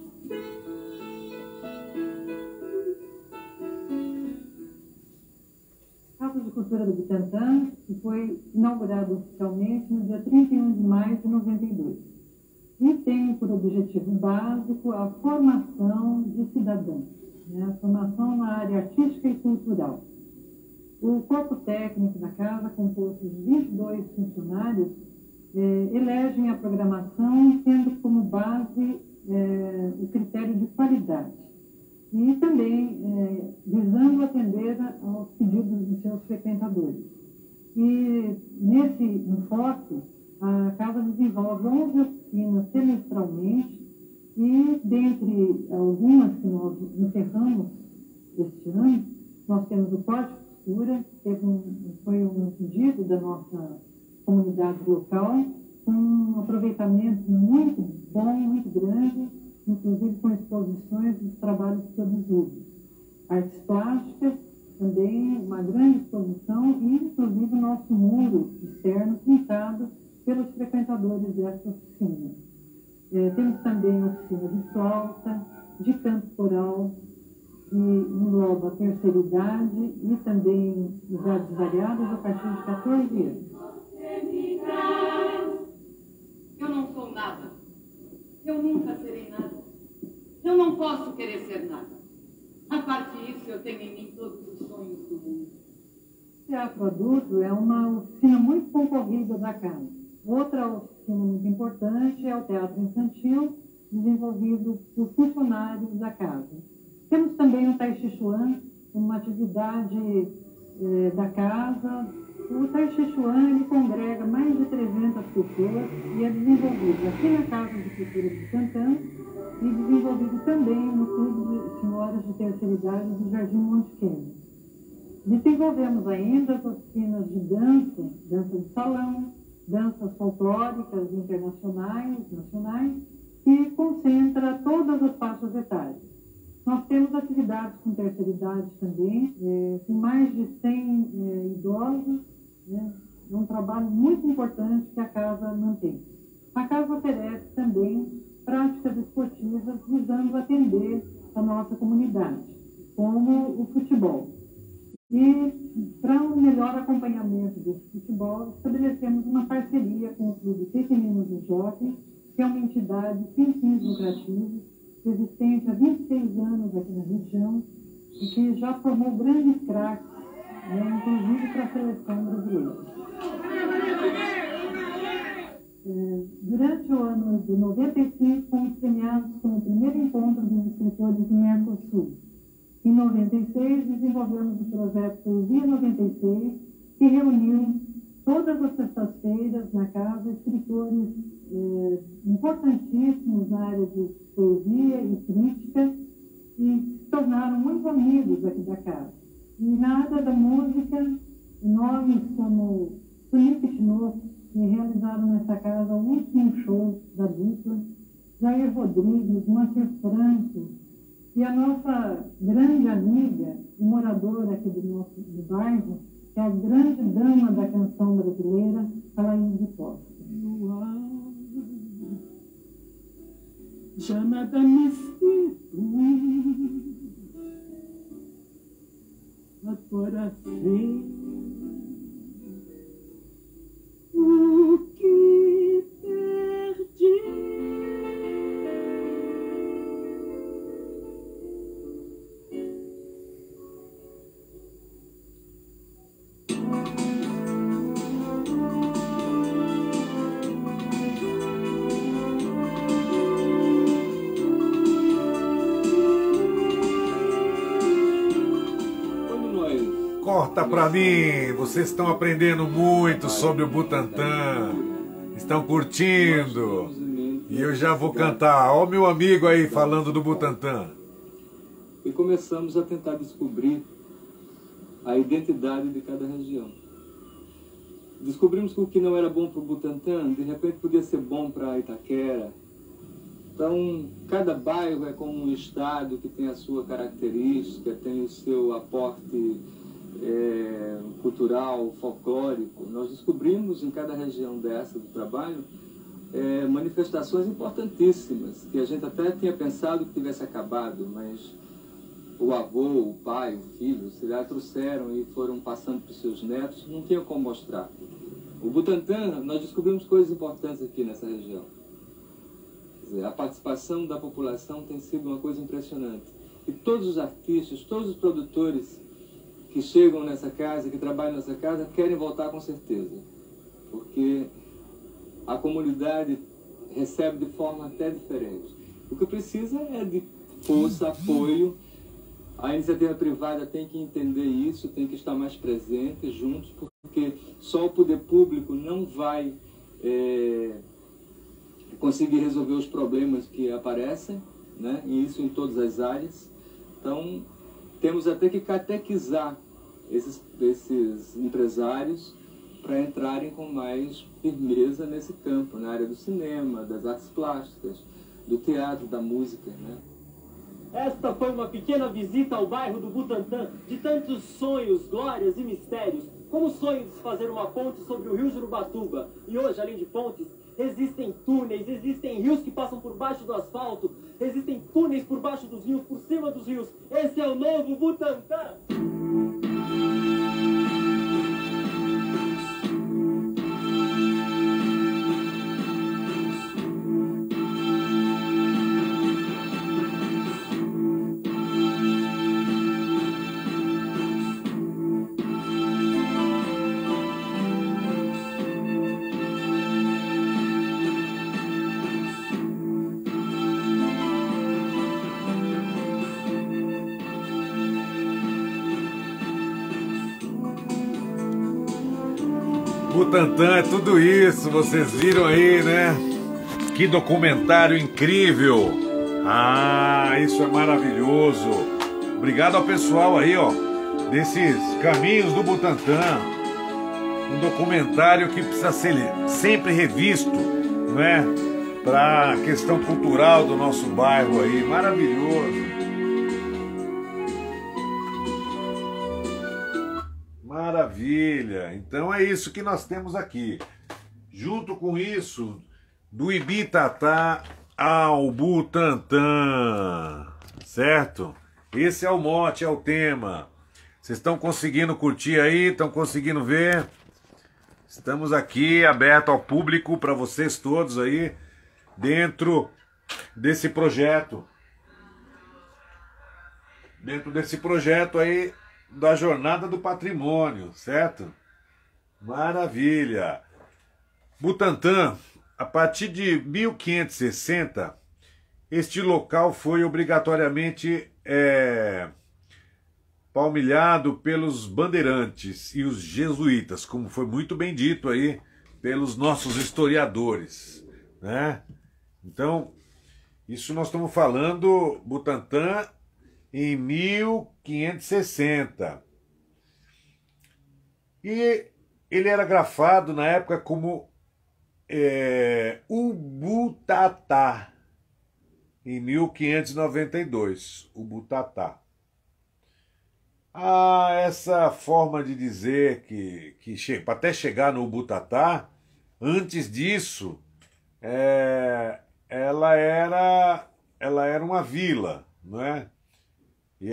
Casa de Cultura do Butantã, que foi inaugurado oficialmente no dia 31 de maio de 92. E tem por objetivo básico a formação de cidadãos, né? A formação na área artística e cultural. O corpo técnico da casa, composto de 22 funcionários, elegem a programação tendo como base o critério de qualidade e também visando atender aos pedidos dos seus frequentadores. E nesse enfoque, a casa desenvolve 11 oficinas semestralmente e, dentre algumas que nós encerramos este ano, nós temos o Pó de Costura, que foi um pedido da nossa comunidade local, com um aproveitamento muito bom, muito grande, inclusive com exposições dos trabalhos produzidos. Artes plásticas, também uma grande exposição e, inclusive, o nosso muro externo pintado pelos frequentadores dessa oficina. Temos também a oficina de flauta, de canto coral, que engloba a terceira idade e também idades variadas a partir de 14 anos. Eu não sou nada. Eu nunca serei nada. Eu não posso querer ser nada. A parte disso, eu tenho em mim todos os sonhos do mundo. O teatro adulto é uma oficina muito concorrida da casa. Outra oficina muito importante é o teatro infantil, desenvolvido por funcionários da casa. Temos também o Tai Chi Chuan, uma atividade da casa. O Tai Chi Chuan ele congrega mais de 300 pessoas e é desenvolvido aqui na Casa de Cultura de Butantã e desenvolvido também no Clube de Senhoras de Terceira Idade do Jardim Monte Kennedy. Desenvolvemos ainda as oficinas de dança, dança de salão, danças folclóricas internacionais, nacionais, que concentra todas as faixas etárias. Nós temos atividades com terceira idade também, com mais de 100 idosos, né? É um trabalho muito importante que a casa mantém. A casa oferece também práticas esportivas visando atender a nossa comunidade, como o futebol. E, para um melhor acompanhamento desse futebol, estabelecemos uma parceria com o Clube Pequeninos do Jockey, que é uma entidade sem fins lucrativos, existente há 26 anos aqui na região, e que já formou grandes craques, né, inclusive para a seleção brasileira. Durante o ano de 95, fomos premiados como o primeiro encontro dos escritores do Mercosul. Em 96, desenvolvemos o projeto Poesia 96, que reuniu todas as sextas-feiras na casa escritores importantíssimos na área de poesia e crítica e se tornaram muito amigos aqui da casa. E na área da música, nomes como Felipe Tinoco, que realizaram nessa casa o último show da dupla, Jair Rodrigues, Márcio Franco, e a nossa grande amiga, moradora aqui do bairro, que é a grande dama da canção brasileira, Alaide Costa. Já nada me sinto, agora sei o que perdi. Corta pra mim, vocês estão aprendendo muito sobre o Butantã, estão curtindo, e eu já vou cantar. Ó o meu amigo aí falando do Butantã. E começamos a tentar descobrir a identidade de cada região. Descobrimos que o que não era bom para o Butantã, de repente podia ser bom para Itaquera. Então, cada bairro é como um estado que tem a sua característica, tem o seu aporte cultural, folclórico. Nós descobrimos em cada região dessa do trabalho manifestações importantíssimas, que a gente até tinha pensado que tivesse acabado, mas o avô, o pai, o filho, se lá trouxeram e foram passando para os seus netos, não tinha como mostrar. O Butantã, nós descobrimos coisas importantes aqui nessa região. Quer dizer, a participação da população tem sido uma coisa impressionante. E todos os artistas, todos os produtores que chegam nessa casa, que trabalham nessa casa, querem voltar com certeza. Porque a comunidade recebe de forma até diferente. O que precisa é de força, apoio. A iniciativa privada tem que entender isso, tem que estar mais presente, juntos, porque só o poder público não vai conseguir resolver os problemas que aparecem, né? E isso em todas as áreas. Então, temos até que catequizar esses empresários para entrarem com mais firmeza nesse campo, na área do cinema, das artes plásticas, do teatro, da música, né? Esta foi uma pequena visita ao bairro do Butantã, de tantos sonhos, glórias e mistérios, como o sonho de se fazer uma ponte sobre o rio Jurubatuba. E hoje, além de pontes, existem túneis, existem rios que passam por baixo do asfalto, existem túneis por baixo dos rios, por cima dos rios. Esse é o novo Butantã! Butantã é tudo isso, vocês viram aí, né? Que documentário incrível! Ah, isso é maravilhoso! Obrigado ao pessoal aí, ó, desses Caminhos do Butantã. Um documentário que precisa ser sempre revisto, não é? Para a questão cultural do nosso bairro aí, maravilhoso! Maravilha! Então é isso que nós temos aqui. Junto com isso, do Ibitatá ao Butantã, certo? Esse é o mote, é o tema. Vocês estão conseguindo curtir aí? Estão conseguindo ver? Estamos aqui aberto ao público para vocês todos aí, dentro desse projeto. Dentro desse projeto aí, da Jornada do Patrimônio, certo? Maravilha! Butantã, a partir de 1560, este local foi obrigatoriamente palmilhado pelos bandeirantes e os jesuítas, como foi muito bem dito aí pelos nossos historiadores, né? Então, isso nós estamos falando, Butantã, em 1560. E ele era grafado na época como Ubutatá, em 1592, Ubutatá. Essa forma de dizer que até chegar no Ubutatá, antes disso, ela era uma vila, não é? E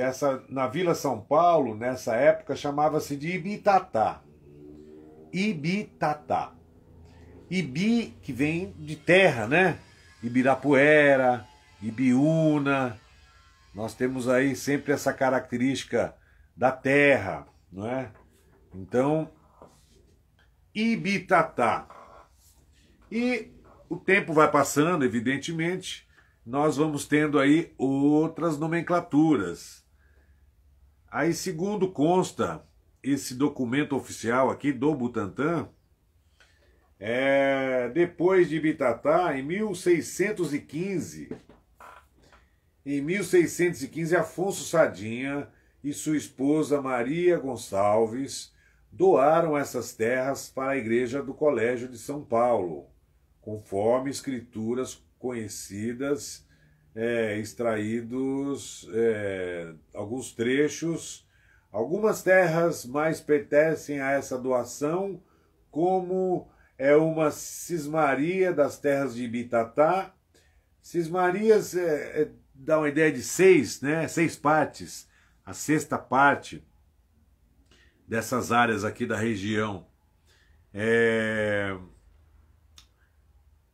na Vila São Paulo, nessa época, chamava-se de Ibitatá. Ibitatá. Ibi, que vem de terra, né? Ibirapuera, Ibiúna. Nós temos aí sempre essa característica da terra, não é? Então, Ibitatá. E o tempo vai passando, evidentemente, nós vamos tendo aí outras nomenclaturas. Aí, segundo consta esse documento oficial aqui do Butantã, depois de Ibitatá, em 1615, Afonso Sardinha e sua esposa Maria Gonçalves doaram essas terras para a igreja do Colégio de São Paulo, conforme escrituras conhecidas, extraídos alguns trechos. Algumas terras mais pertencem a essa doação, como uma cismaria das terras de Ibitatá. Cismarias dá uma ideia de 6, né? 6 partes. A 6ª parte dessas áreas aqui da região.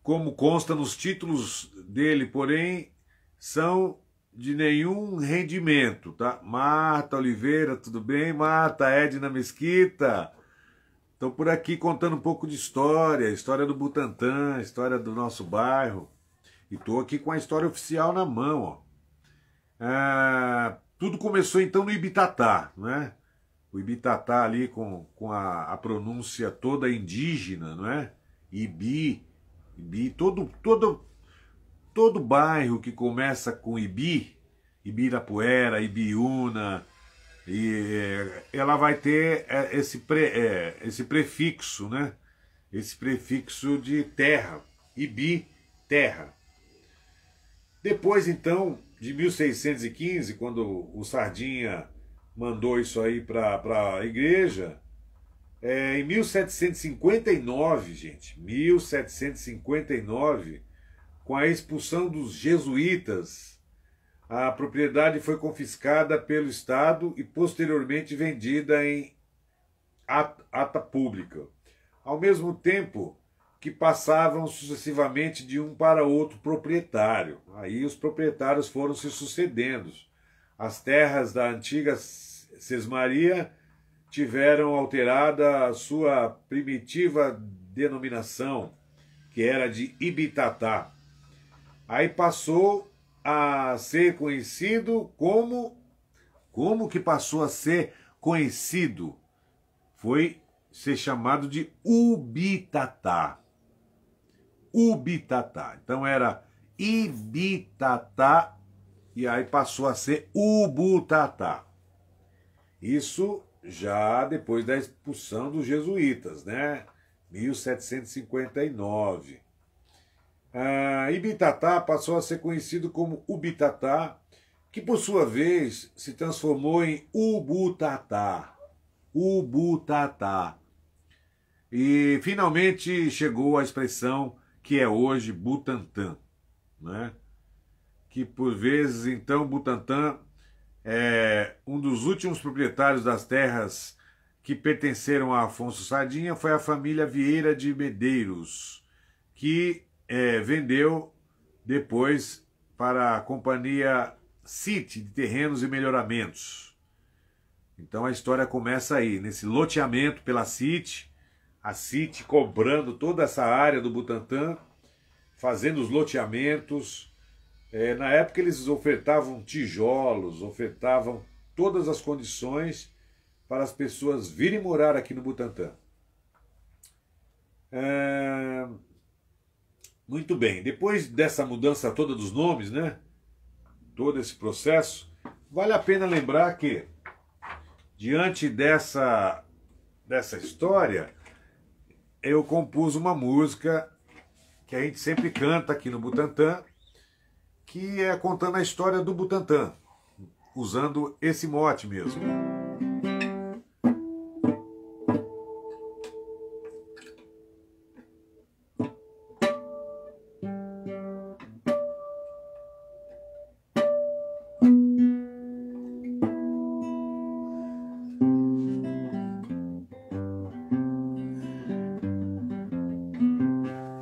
Como consta nos títulos dele, porém, são de nenhum rendimento, tá? Marta Oliveira, tudo bem? Marta, Edna Mesquita. Estou por aqui contando um pouco de história do Butantã, história do nosso bairro. E estou aqui com a história oficial na mão, ó. Tudo começou então no Ibitatá, né? O Ibitatá ali com a pronúncia toda indígena, não é? Ibi, todo bairro que começa com Ibi, Ibirapuera, Ibiúna, ela vai ter esse prefixo, né? Esse prefixo de terra, Ibi, terra. Depois, então, de 1615, quando o Sardinha mandou isso aí para a igreja, em 1759, gente, 1759, com a expulsão dos jesuítas, a propriedade foi confiscada pelo Estado e posteriormente vendida em ata pública. Ao mesmo tempo que passavam sucessivamente de um para outro proprietário. Aí os proprietários foram se sucedendo. As terras da antiga Sesmaria tiveram alterada a sua primitiva denominação, que era de Ibitatá. Aí passou a ser conhecido como que passou a ser conhecido? Foi ser chamado de Ubitatá. Ubitatá. Então era Ibitatá e aí passou a ser Ubutatá. Isso já depois da expulsão dos jesuítas, né? 1759. Ibitatá passou a ser conhecido como Ubitatá, que por sua vez se transformou em Ubutatá. Ubutatá. E finalmente chegou a expressão que é hoje Butantã, né? Que por vezes então Butantã um dos últimos proprietários das terras que pertenceram a Afonso Sardinha foi a família Vieira de Medeiros, que vendeu depois para a companhia City de Terrenos e Melhoramentos. Então a história começa aí, nesse loteamento pela City, a City comprando toda essa área do Butantã, fazendo os loteamentos. Na época eles ofertavam tijolos, ofertavam todas as condições para as pessoas virem morar aqui no Butantã. Muito bem, depois dessa mudança toda dos nomes, né? Todo esse processo, vale a pena lembrar que, diante dessa história, eu compus uma música que a gente sempre canta aqui no Butantã, que é contando a história do Butantã, usando esse mote mesmo.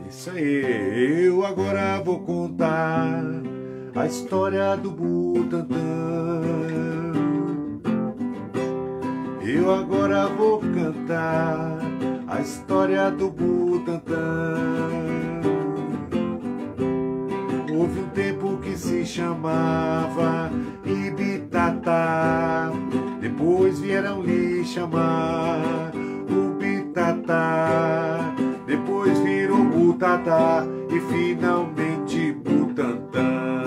Isso aí, eu agora vou contar a história do Butantã. Eu agora vou cantar a história do Butantã. Houve um tempo que se chamava Ibitatá, depois vieram lhe chamar chamar Ubitatá, depois virou Butatá e finalmente Butantã.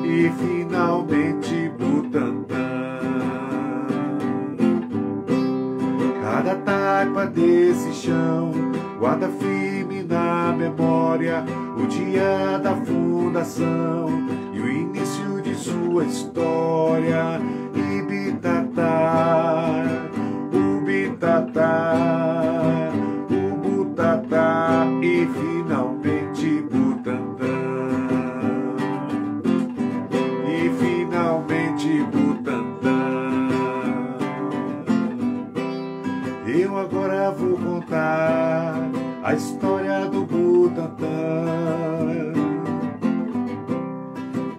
E finalmente Butantã. Cada taipa desse chão guarda firme na memória o dia da fundação e o início de sua história. Ibitatá, Ubitatá, Ubutatá e finalmente Butantã. E finalmente Butantã. Eu agora vou contar a história do Butantã.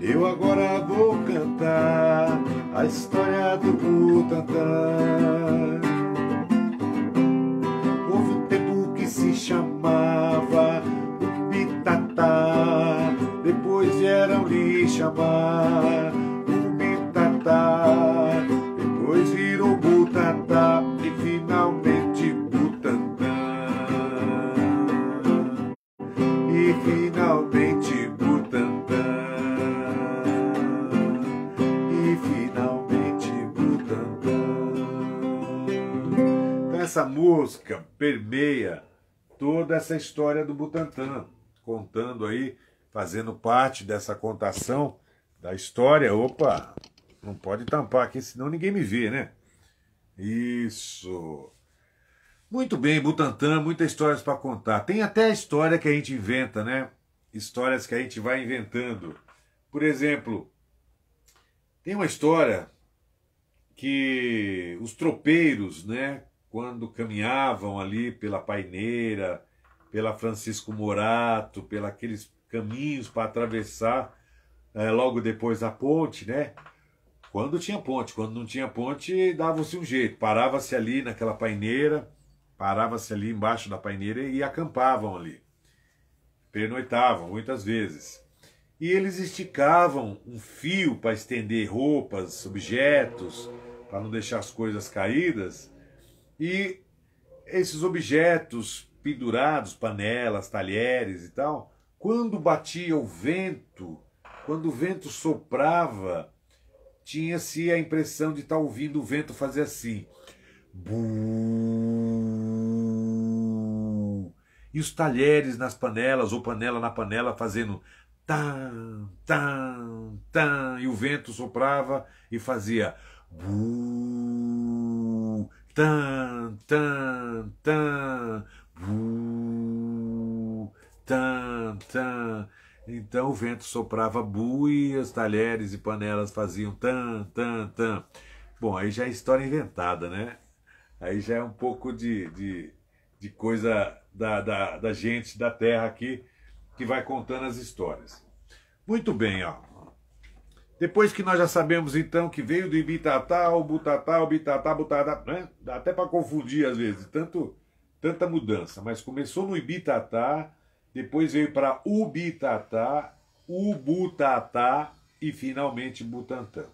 Eu agora vou cantar a história do Butantã. Houve um tempo que se chamava Ubitatá, depois vieram lhe chamar Ubitatá, depois virou Butatá e finalmente Butantã. E finalmente Butantã. E finalmente Butantã. Então essa música permeia toda essa história do Butantã, contando aí, fazendo parte dessa contação da história. Opa, não pode tampar aqui, senão ninguém me vê, né? Isso. Muito bem, Butantã, muitas histórias para contar. Tem até a história que a gente inventa, né? Histórias que a gente vai inventando. Por exemplo, tem uma história que os tropeiros, né, quando caminhavam ali pela Paineira, pela Francisco Morato, pelos aqueles caminhos para atravessar logo depois da ponte, né? Quando tinha ponte, quando não tinha ponte, dava-se um jeito. Parava-se ali naquela paineira, parava-se ali embaixo da paineira e acampavam ali. Pernoitavam, muitas vezes. E eles esticavam um fio para estender roupas, objetos, para não deixar as coisas caídas. E esses objetos pendurados, panelas, talheres e tal, quando batia o vento, quando o vento soprava, tinha-se a impressão de estar ouvindo o vento fazer assim. Bum. E os talheres nas panelas, ou panela na panela, fazendo tan, tan, tan. E o vento soprava e fazia bum, tan, tan, tan, bum, tan, tan. Então o vento soprava bu e os talheres e panelas faziam tan, tan, tan. Bom, aí já é história inventada, né? Aí já é um pouco de coisa da gente, da terra aqui, que vai contando as histórias. Muito bem, ó. Depois que nós já sabemos, então, que veio do Ibitatá, o Butatá, o Bitatá, Butatá, né? Dá até para confundir às vezes, tanta mudança. Mas começou no Ibitatá, depois veio para Ubitatá, Ubutatá e finalmente Butantã.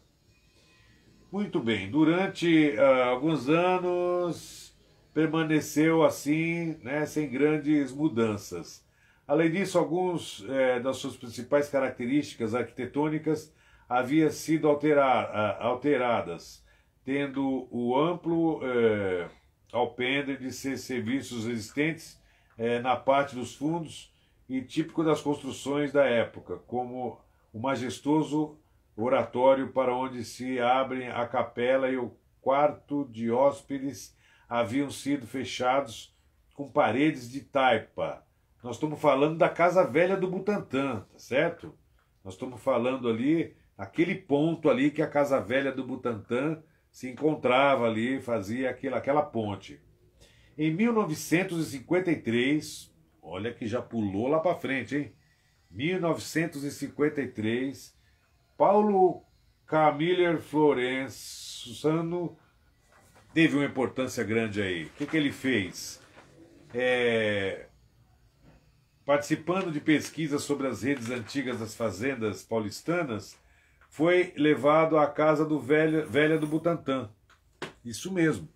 Muito bem, durante alguns anos permaneceu assim, né, sem grandes mudanças. Além disso, algumas das suas principais características arquitetônicas haviam sido alteradas, tendo o amplo alpendre de serviços existentes na parte dos fundos e típico das construções da época, como o majestoso oratório para onde se abrem a capela e o quarto de hóspedes haviam sido fechados com paredes de taipa. Nós estamos falando da Casa Velha do Butantã, tá certo? Nós estamos falando ali, aquele ponto ali que a Casa Velha do Butantã se encontrava ali, fazia aquela ponte. Em 1953, olha que já pulou lá para frente, hein? 1953, Paulo Camiller Florensano teve uma importância grande aí. O que ele fez? Participando de pesquisas sobre as redes antigas das fazendas paulistanas, foi levado à casa do velha do Butantã. Isso mesmo.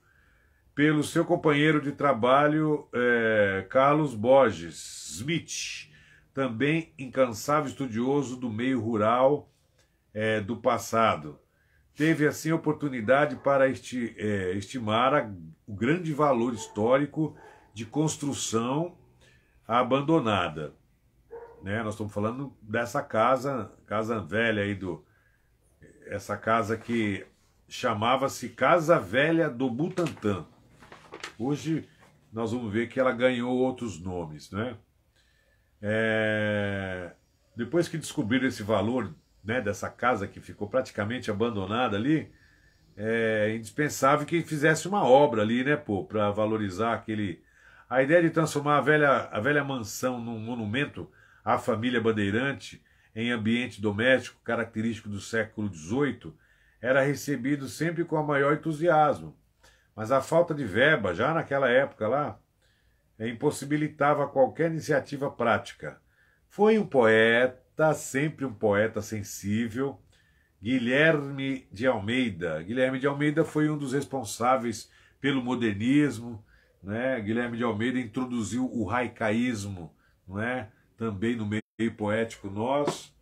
Pelo seu companheiro de trabalho, Carlos Borges Smith, também incansável estudioso do meio rural do passado. Teve, assim, oportunidade para estimar o grande valor histórico de construção abandonada. Né? Nós estamos falando dessa casa velha aí, essa casa que chamava-se Casa Velha do Butantã. Hoje nós vamos ver que ela ganhou outros nomes, né? Depois que descobriram esse valor, né, dessa casa que ficou praticamente abandonada ali, é indispensável que fizesse uma obra ali, né, para valorizar aquele... A ideia de transformar a velha mansão num monumento à família Bandeirante em ambiente doméstico característico do século XVIII era recebido sempre com o maior entusiasmo. Mas a falta de verba, já naquela época lá, impossibilitava qualquer iniciativa prática. Foi um poeta, sempre um poeta sensível, Guilherme de Almeida. Guilherme de Almeida foi um dos responsáveis pelo modernismo, né? Guilherme de Almeida introduziu o raicaísmo, não é? Também no meio poético nosso.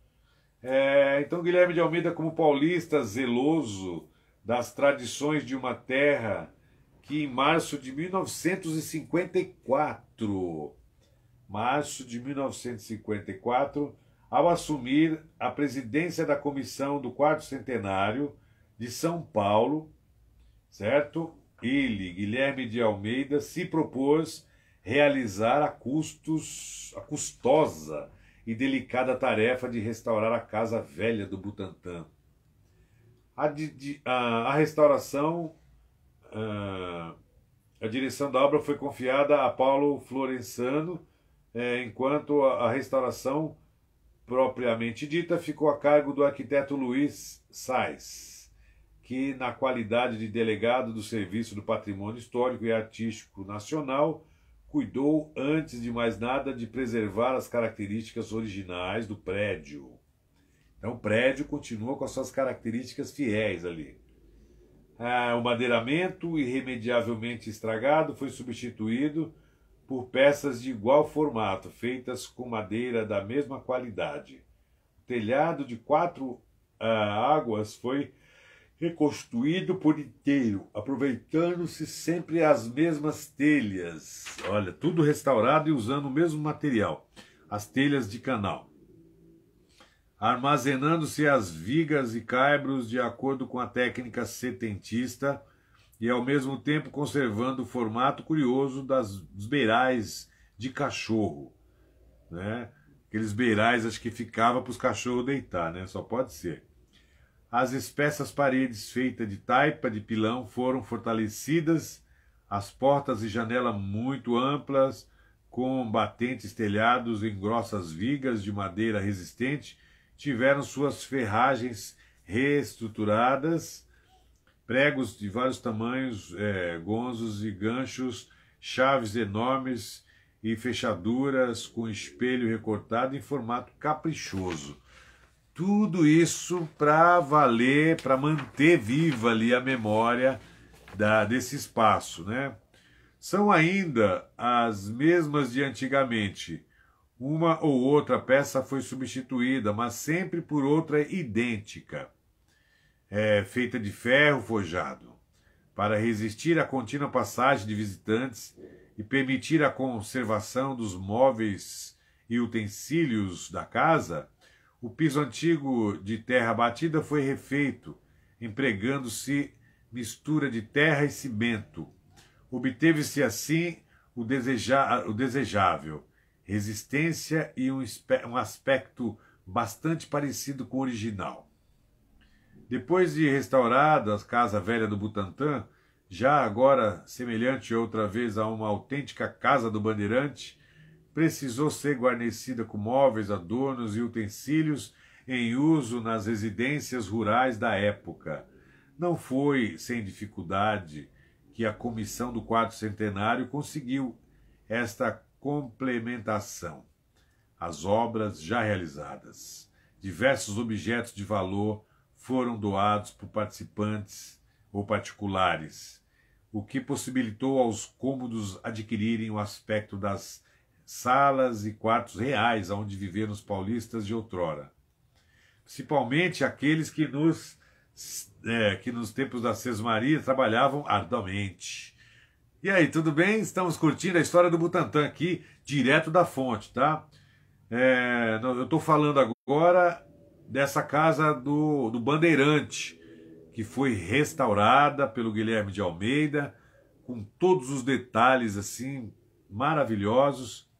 Então Guilherme de Almeida, como paulista zeloso das tradições de uma terra que em março de 1954, ao assumir a presidência da comissão do 4º centenário de São Paulo, certo? Ele, Guilherme de Almeida, se propôs realizar a custosa e delicada tarefa de restaurar a Casa Velha do Butantã. A restauração, a direção da obra foi confiada a Paulo Florensano, enquanto a restauração propriamente dita ficou a cargo do arquiteto Luiz Sais, que, na qualidade de delegado do Serviço do Patrimônio Histórico e Artístico Nacional, cuidou, antes de mais nada, de preservar as características originais do prédio. Então o prédio continua com as suas características fiéis ali. O madeiramento, irremediavelmente estragado, foi substituído por peças de igual formato, feitas com madeira da mesma qualidade. O telhado de 4 águas foi reconstruído por inteiro, aproveitando-se sempre as mesmas telhas. Olha, tudo restaurado e usando o mesmo material, as telhas de canal. Armazenando-se as vigas e caibros de acordo com a técnica setentista e, ao mesmo tempo, conservando o formato curioso dos beirais de cachorro, né? Aqueles beirais, acho que ficava para os cachorros deitar, né? Só pode ser. As espessas paredes feitas de taipa de pilão foram fortalecidas, as portas e janela muito amplas, com batentes telhados em grossas vigas de madeira resistente, tiveram suas ferragens reestruturadas, pregos de vários tamanhos, gonzos e ganchos, chaves enormes e fechaduras com espelho recortado em formato caprichoso. Tudo isso para valer, para manter viva ali a memória desse espaço, né? São ainda as mesmas de antigamente. Uma ou outra peça foi substituída, mas sempre por outra idêntica, feita de ferro forjado, para resistir à contínua passagem de visitantes e permitir a conservação dos móveis e utensílios da casa. O piso antigo de terra batida foi refeito, empregando-se mistura de terra e cimento. Obteve-se assim o desejável, resistência e um aspecto bastante parecido com o original. Depois de restaurada a Casa Velha do Butantã, já agora semelhante outra vez a uma autêntica Casa do Bandeirante, precisou ser guarnecida com móveis, adornos e utensílios em uso nas residências rurais da época. Não foi sem dificuldade que a comissão do 4º centenário conseguiu esta complementação. As obras já realizadas. Diversos objetos de valor foram doados por participantes ou particulares, o que possibilitou aos cômodos adquirirem o aspecto das salas e quartos reais onde viveram os paulistas de outrora, principalmente aqueles que nos tempos da Sesmaria trabalhavam arduamente. E aí, tudo bem? Estamos curtindo a história do Butantã aqui, direto da fonte, tá? Eu estou falando agora dessa casa do Bandeirante, que foi restaurada pelo Guilherme de Almeida, com todos os detalhes assim maravilhosos.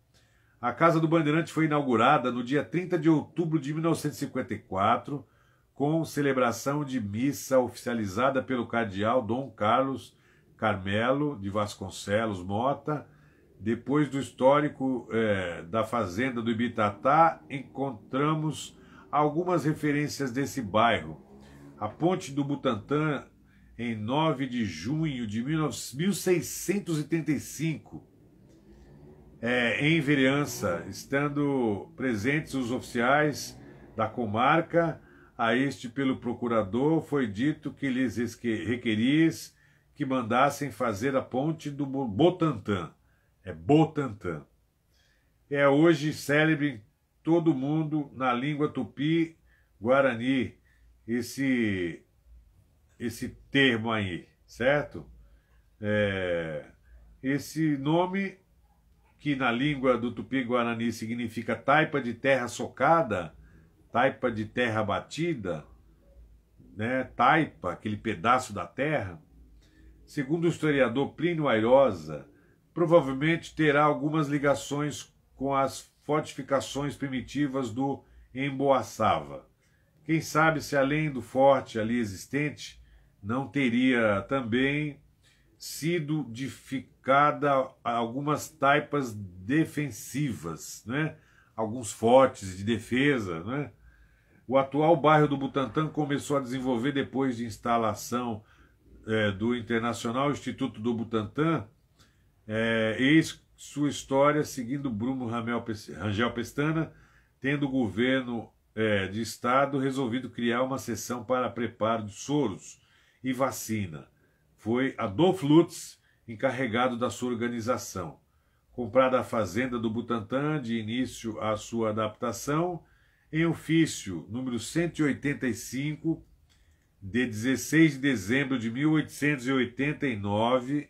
A Casa do Bandeirante foi inaugurada no dia 30 de outubro de 1954, com celebração de missa oficializada pelo cardeal Dom Carlos Carmelo de Vasconcelos Mota. Depois do histórico da fazenda do Ibitatá, encontramos algumas referências desse bairro. A Ponte do Butantã, em 9 de junho de 1635, em vereança, estando presentes os oficiais da comarca, a este pelo procurador foi dito que lhes requeris que mandassem fazer a ponte do Botantã. Botantã. É hoje célebre em todo mundo na língua tupi-guarani esse termo aí, certo? Esse nome, que na língua do tupi-guarani significa taipa de terra socada, taipa de terra batida, né? Taipa, aquele pedaço da terra, segundo o historiador Plínio Airosa, provavelmente terá algumas ligações com as fortificações primitivas do Emboaçava. Quem sabe se além do forte ali existente, não teria também sido edificada algumas taipas defensivas, né? Alguns fortes de defesa, né? O atual bairro do Butantã começou a desenvolver depois de instalação do Internacional Instituto do Butantã, eis sua história seguindo Bruno Rangel Pestana, tendo o governo de Estado resolvido criar uma seção para preparo de soros e vacina. Foi Adolf Lutz encarregado da sua organização. Comprada a fazenda do Butantã de início à sua adaptação, em ofício número 185, de 16 de dezembro de 1889,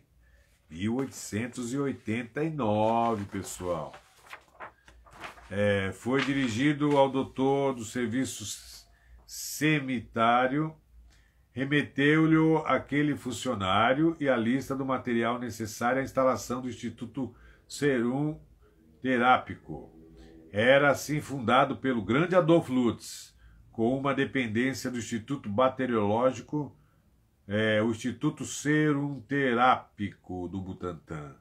1889, pessoal. Foi dirigido ao doutor do serviço cemitário, remeteu-lhe aquele funcionário e a lista do material necessário à instalação do Instituto Serum Terápico. Era assim fundado pelo grande Adolf Lutz, com uma dependência do Instituto Bacteriológico, o Instituto Serum Terápico do Butantã.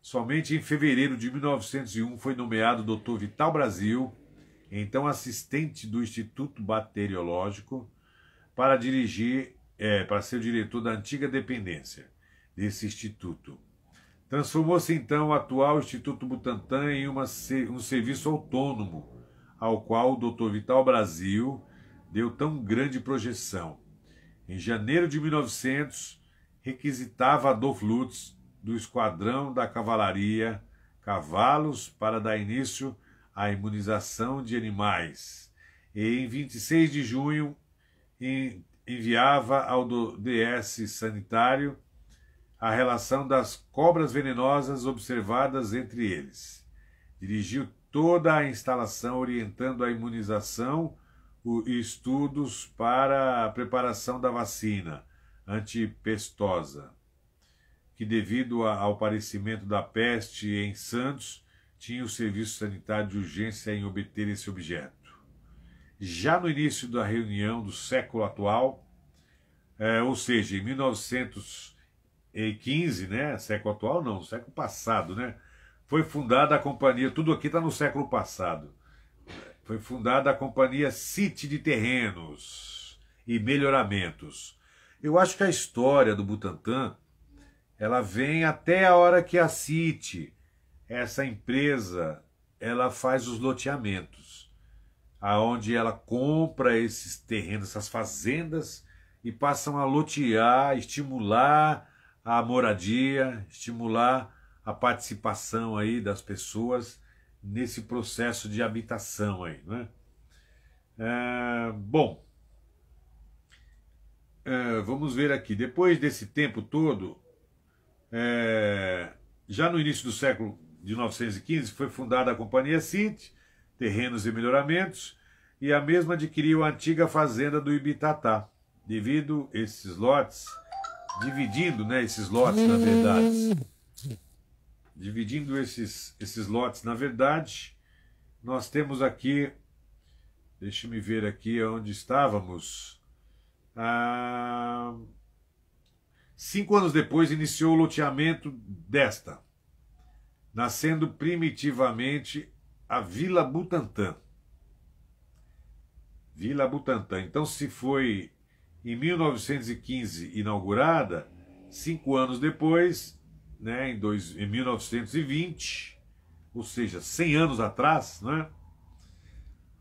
Somente em fevereiro de 1901 foi nomeado o Dr. Vital Brasil, então assistente do Instituto Bacteriológico, para ser o diretor da antiga dependência desse instituto. Transformou-se então o atual Instituto Butantã em um serviço autônomo, ao qual o Dr. Vital Brasil deu tão grande projeção. Em janeiro de 1900, requisitava Adolf Lutz do Esquadrão da Cavalaria cavalos para dar início à imunização de animais. E em 26 de junho enviava ao DS sanitário a relação das cobras venenosas observadas entre eles. Dirigiu toda a instalação orientando a imunização e estudos para a preparação da vacina antipestosa, que devido ao aparecimento da peste em Santos, tinha o serviço sanitário de urgência em obter esse objeto. Já no início da reunião do século atual, ou seja, em 1915, né, século atual não, século passado, né, foi fundada a companhia, tudo aqui está no século passado, foi fundada a companhia City de Terrenos e Melhoramentos. Eu acho que a história do Butantã, ela vem até a hora que a City, essa empresa, ela faz os loteamentos. aonde ela compra esses terrenos, essas fazendas, e passam a lotear, estimular a moradia, estimular a participação aí das pessoas nesse processo de habitação aí, né? Bom, vamos ver aqui. Depois desse tempo todo, já no início do século de 1915, foi fundada a Companhia Cinti, Terrenos e Melhoramentos, e a mesma adquiriu a antiga fazenda do Ibitatá, devido esses lotes, dividindo, né, esses lotes, na verdade, dividindo esses lotes, na verdade, nós temos aqui, deixa-me ver aqui onde estávamos, 5 anos depois iniciou o loteamento desta, nascendo primitivamente a Vila Butantã. Vila Butantã. Então, se foi em 1915 inaugurada, 5 anos depois, né, em 1920, ou seja, 100 anos atrás, né,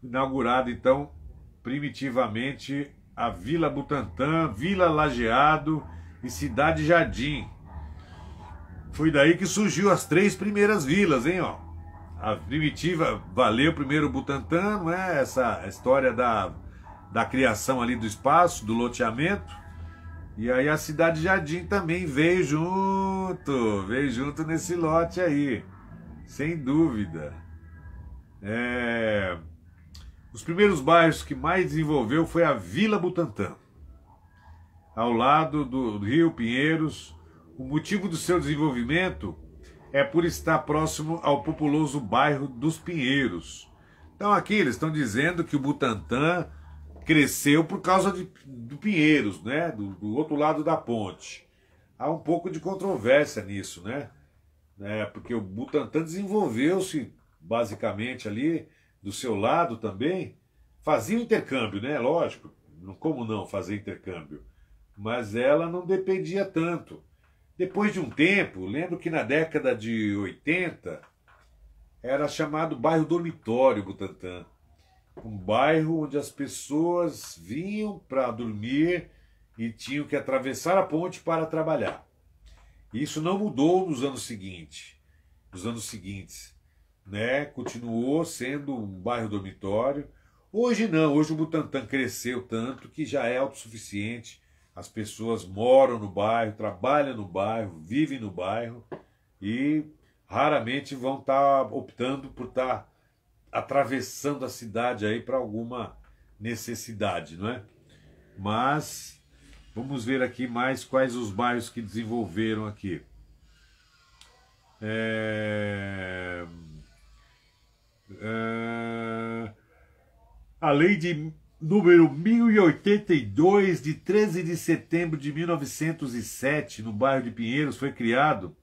inaugurada, então, primitivamente, a Vila Butantã, Vila Lajeado e Cidade Jardim. Foi daí que surgiu as 3 primeiras vilas, hein, ó. A primitiva, valeu primeiro o Butantã, não é? Essa história da criação ali do espaço, do loteamento. E aí a Cidade Jardim também veio junto nesse lote aí, sem dúvida. Os primeiros bairros que mais desenvolveu foi a Vila Butantã, ao lado do Rio Pinheiros. O motivo do seu desenvolvimento é por estar próximo ao populoso bairro dos Pinheiros. Então aqui eles estão dizendo que o Butantã cresceu por causa do Pinheiros, né? Do outro lado da ponte. Há um pouco de controvérsia nisso, né? Porque o Butantã desenvolveu-se basicamente ali do seu lado também. Fazia o intercâmbio, né? Lógico, como não fazer intercâmbio? Mas ela não dependia tanto. Depois de um tempo, lembro que na década de 80, era chamado bairro dormitório Butantã. Um bairro onde as pessoas vinham para dormir e tinham que atravessar a ponte para trabalhar. Isso não mudou nos anos seguintes. Né? Continuou sendo um bairro dormitório. Hoje não, hoje o Butantã cresceu tanto que já é autossuficiente. As pessoas moram no bairro, trabalham no bairro, vivem no bairro e raramente vão estar optando por estar atravessando a cidade aí para alguma necessidade, não é? Mas vamos ver aqui mais quais os bairros que desenvolveram aqui. A lei de número 1082, de 13 de setembro de 1907, no bairro de Pinheiros, foi criado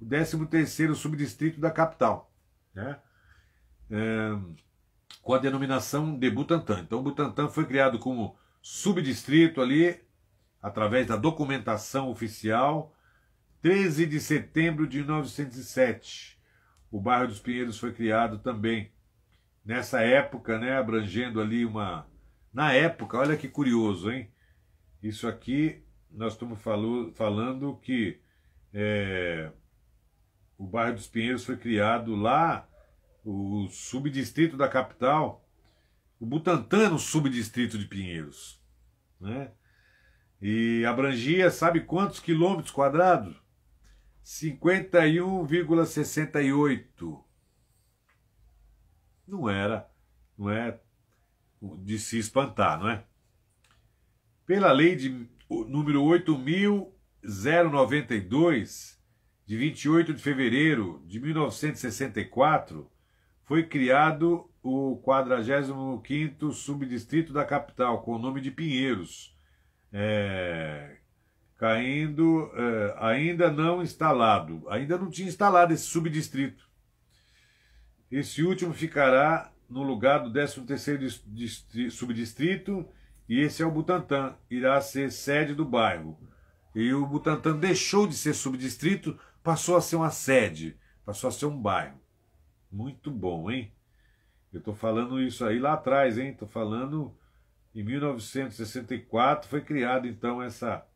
o 13º subdistrito da capital, né? Com a denominação de Butantã. Então, Butantã foi criado como subdistrito ali, através da documentação oficial, 13 de setembro de 1907. O bairro dos Pinheiros foi criado também nessa época, né, abrangendo ali Na época, olha que curioso, hein? Isso aqui, nós estamos falando que o bairro dos Pinheiros foi criado lá, o subdistrito da capital, o Butantã no subdistrito de Pinheiros, né? E abrangia, sabe quantos quilômetros quadrados? 51,68. Não é de se espantar, não é? Pela lei de número 8.092, de 28 de fevereiro de 1964, foi criado o 45º subdistrito da capital, com o nome de Pinheiros, ainda não instalado, ainda não tinha instalado esse subdistrito. Esse último ficará no lugar do 13º subdistrito, e esse é o Butantã, irá ser sede do bairro. E o Butantã deixou de ser subdistrito, passou a ser uma sede, passou a ser um bairro. Muito bom, hein? Eu estou falando isso aí lá atrás, hein? Estou falando em 1964 foi criada então essa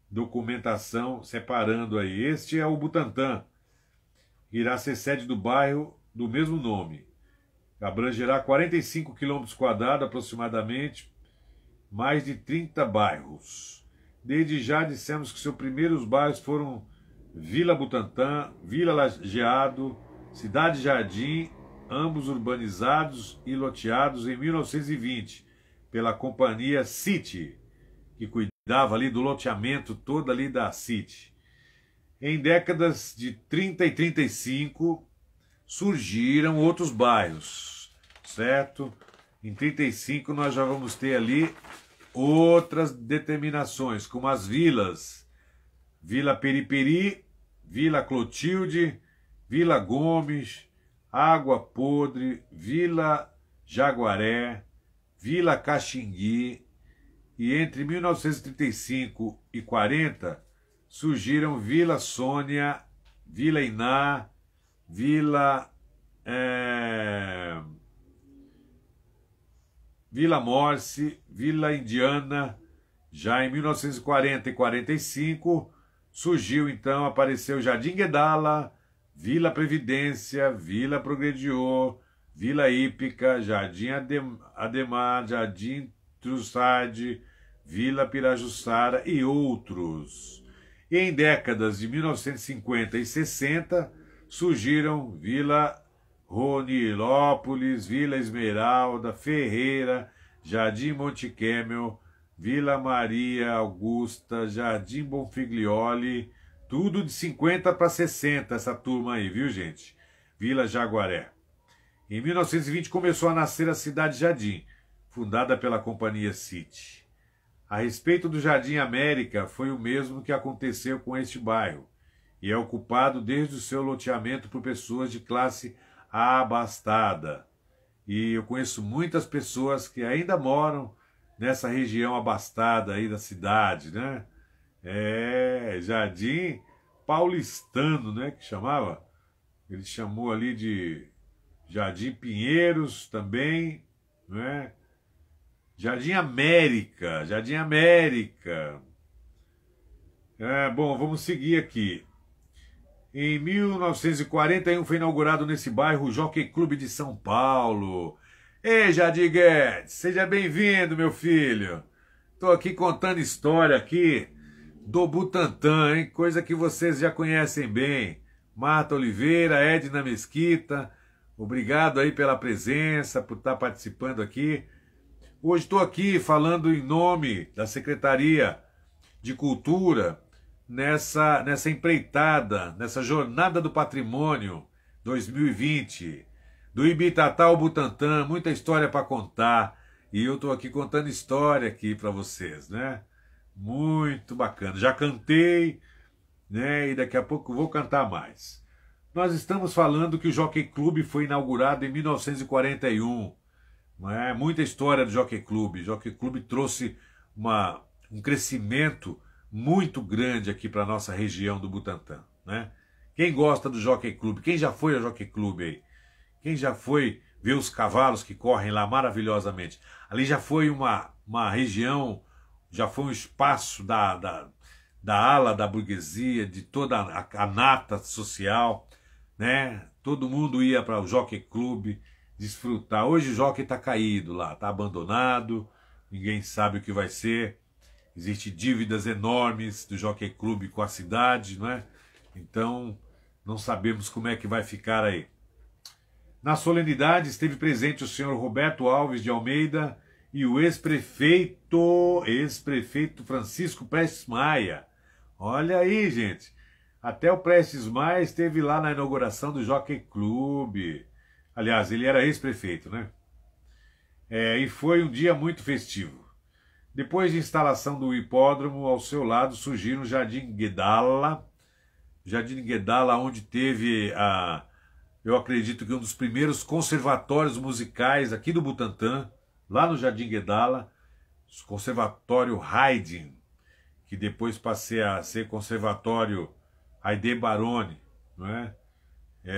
documentação separando aí. Este é o Butantã, que irá ser sede do bairro do mesmo nome. Abrangerá 45 km² aproximadamente, mais de 30 bairros. Desde já dissemos que seus primeiros bairros foram Vila Butantã, Vila Lajeado, Cidade Jardim, ambos urbanizados e loteados em 1920 pela companhia City, que cuidava ali do loteamento todo ali da City. Em décadas de 30 e 35 surgiram outros bairros, certo? Em 35 nós já vamos ter ali outras determinações, como as vilas, Vila Periperi, Vila Clotilde, Vila Gomes, Água Podre, Vila Jaguaré, Vila Caxingui, e entre 1935 e 40 surgiram Vila Sônia, Vila Iná, Vila Morse, Vila Indiana. Já em 1940 e 45 surgiu então, apareceu Jardim Guedala, Vila Previdência, Vila Progrediô, Vila Hípica, Jardim Ademar, Jardim Trussardi, Vila Pirajussara e outros. E em décadas de 1950 e 60 surgiram Vila Ronilópolis, Vila Esmeralda, Ferreira, Jardim Montequemel, Vila Maria Augusta, Jardim Bonfiglioli, tudo de 50 para 60 essa turma aí, viu gente? Vila Jaguaré. Em 1920 começou a nascer a Cidade Jardim, fundada pela Companhia City. A respeito do Jardim América, foi o mesmo que aconteceu com este bairro, e é ocupado desde o seu loteamento por pessoas de classe abastada. E eu conheço muitas pessoas que ainda moram nessa região abastada aí da cidade, né? Jardim Paulistano, né, que chamava. Ele chamou ali de Jardim Pinheiros também, né? Jardim América, Jardim América. Bom, vamos seguir aqui. Em 1941 foi inaugurado nesse bairro o Jockey Clube de São Paulo. Ei, Jardim Guedes, seja bem-vindo, meu filho. Estou aqui contando história aqui do Butantã, hein? Coisa que vocês já conhecem bem. Marta Oliveira, Edna Mesquita, obrigado aí pela presença, por estar participando aqui. Hoje estou aqui falando em nome da Secretaria de Cultura nessa empreitada, nessa Jornada do Patrimônio 2020, do Ibitatá ao Butantã, muita história para contar, e eu estou aqui contando história aqui para vocês, né? Muito bacana. Já cantei, né? E daqui a pouco vou cantar mais. Nós estamos falando que o Jockey Club foi inaugurado em 1941. Muita história do Jockey Club. O Jockey Club trouxe um crescimento muito grande aqui para a nossa região do Butantã, né? Quem gosta do Jockey Club? Quem já foi ao Jockey Club aí? Quem já foi ver os cavalos que correm lá maravilhosamente? Ali já foi uma região, já foi um espaço da ala da burguesia, de toda a nata social, né? Todo mundo ia para o Jockey Club desfrutar. Hoje o Jockey está caído lá, está abandonado, ninguém sabe o que vai ser. Existem dívidas enormes do Jockey Club com a cidade, não é? Então, não sabemos como é que vai ficar aí. Na solenidade esteve presente o senhor Roberto Alves de Almeida e o ex-prefeito Francisco Prestes Maia. Olha aí, gente. Até o Prestes Maia esteve lá na inauguração do Jockey Club. Aliás, ele era ex-prefeito, né? E foi um dia muito festivo. Depois de instalação do hipódromo, ao seu lado surgiram o Jardim Guedala. Jardim Guedala, onde teve, eu acredito que um dos primeiros conservatórios musicais aqui do Butantã, lá no Jardim Guedala, o Conservatório Haydn, que depois passei a ser Conservatório Aide Baroni, não é?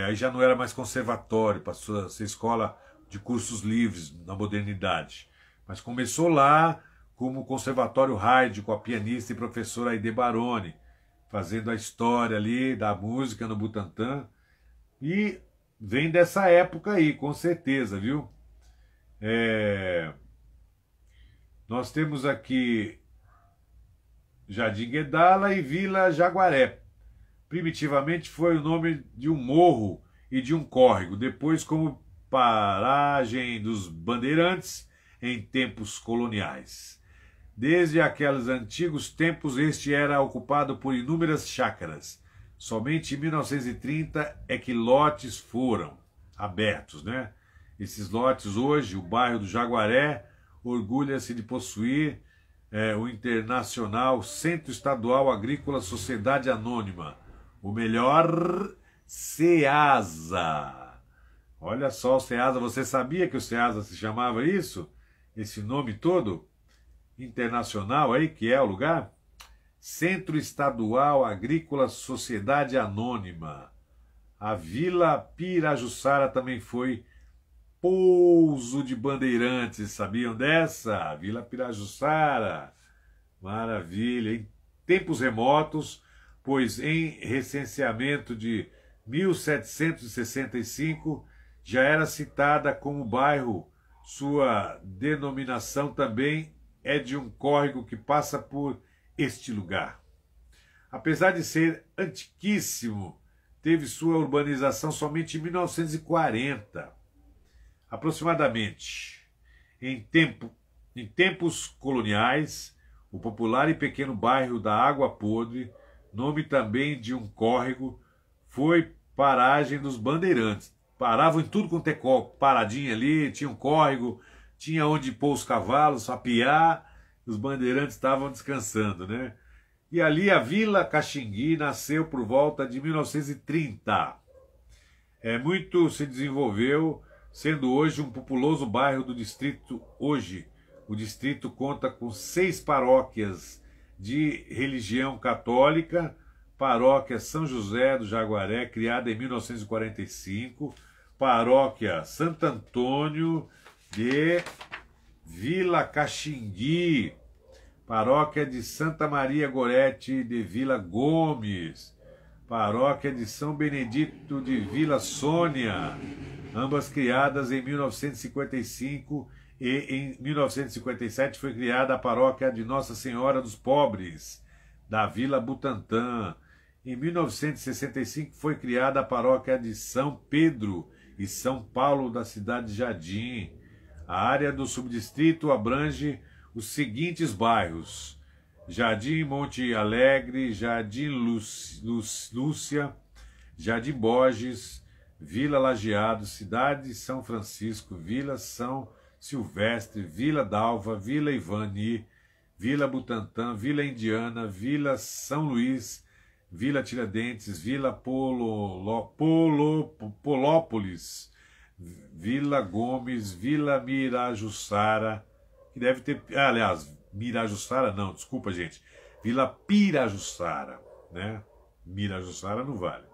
Aí já não era mais conservatório, passou a ser escola de cursos livres na modernidade. Mas começou lá como Conservatório Haydn, com a pianista e professora Aide Baroni, fazendo a história ali da música no Butantã. E vem dessa época aí, com certeza, viu? Nós temos aqui Jardim Guedala e Vila Jaguaré. Primitivamente foi o nome de um morro e de um córrego, depois como paragem dos bandeirantes em tempos coloniais. Desde aqueles antigos tempos, este era ocupado por inúmeras chácaras. Somente em 1930 é que lotes foram abertos, né? Esses lotes hoje, o bairro do Jaguaré orgulha-se de possuir o Internacional Centro Estadual Agrícola Sociedade Anônima, o melhor CEASA. Olha só o CEASA, você sabia que o CEASA se chamava isso? Esse nome todo? Internacional aí, que é o lugar? Centro Estadual Agrícola Sociedade Anônima. A Vila Pirajussara também foi pouso de bandeirantes, sabiam dessa? Vila Pirajussara, maravilha. Em tempos remotos, pois em recenseamento de 1765 já era citada como bairro, sua denominação também é de um córrego que passa por este lugar. Apesar de ser antiquíssimo, teve sua urbanização somente em 1940. Aproximadamente. Em tempos coloniais, o popular e pequeno bairro da Água Podre, nome também de um córrego, foi paragem dos bandeirantes. Paravam em tudo quanto é paradinha ali, tinha um córrego, tinha onde pôr os cavalos, apiar, os bandeirantes estavam descansando, né? E ali a Vila Caxingui nasceu por volta de 1930. Muito se desenvolveu, sendo hoje um populoso bairro do distrito. Hoje, o distrito conta com 6 paróquias de religião católica, paróquia São José do Jaguaré, criada em 1945, paróquia Santo Antônio de Vila Caxingui, paróquia de Santa Maria Gorete de Vila Gomes, paróquia de São Benedito de Vila Sônia, ambas criadas em 1955, e em 1957 foi criada a paróquia de Nossa Senhora dos Pobres, da Vila Butantã. Em 1965 foi criada a paróquia de São Pedro e São Paulo da cidade de Jardim. A área do subdistrito abrange os seguintes bairros: Jardim Monte Alegre, Jardim Lúcia, Jardim Borges, Vila Lajeado, Cidade de São Francisco, Vila São Silvestre, Vila Dalva, Vila Ivani, Vila Butantã, Vila Indiana, Vila São Luís, Vila Tiradentes, Vila Polópolis, Vila Gomes, Vila Mirajussara, que deve ter... aliás, Mirajussara não, desculpa, gente. Vila Pirajussara, né? Mirajussara não vale.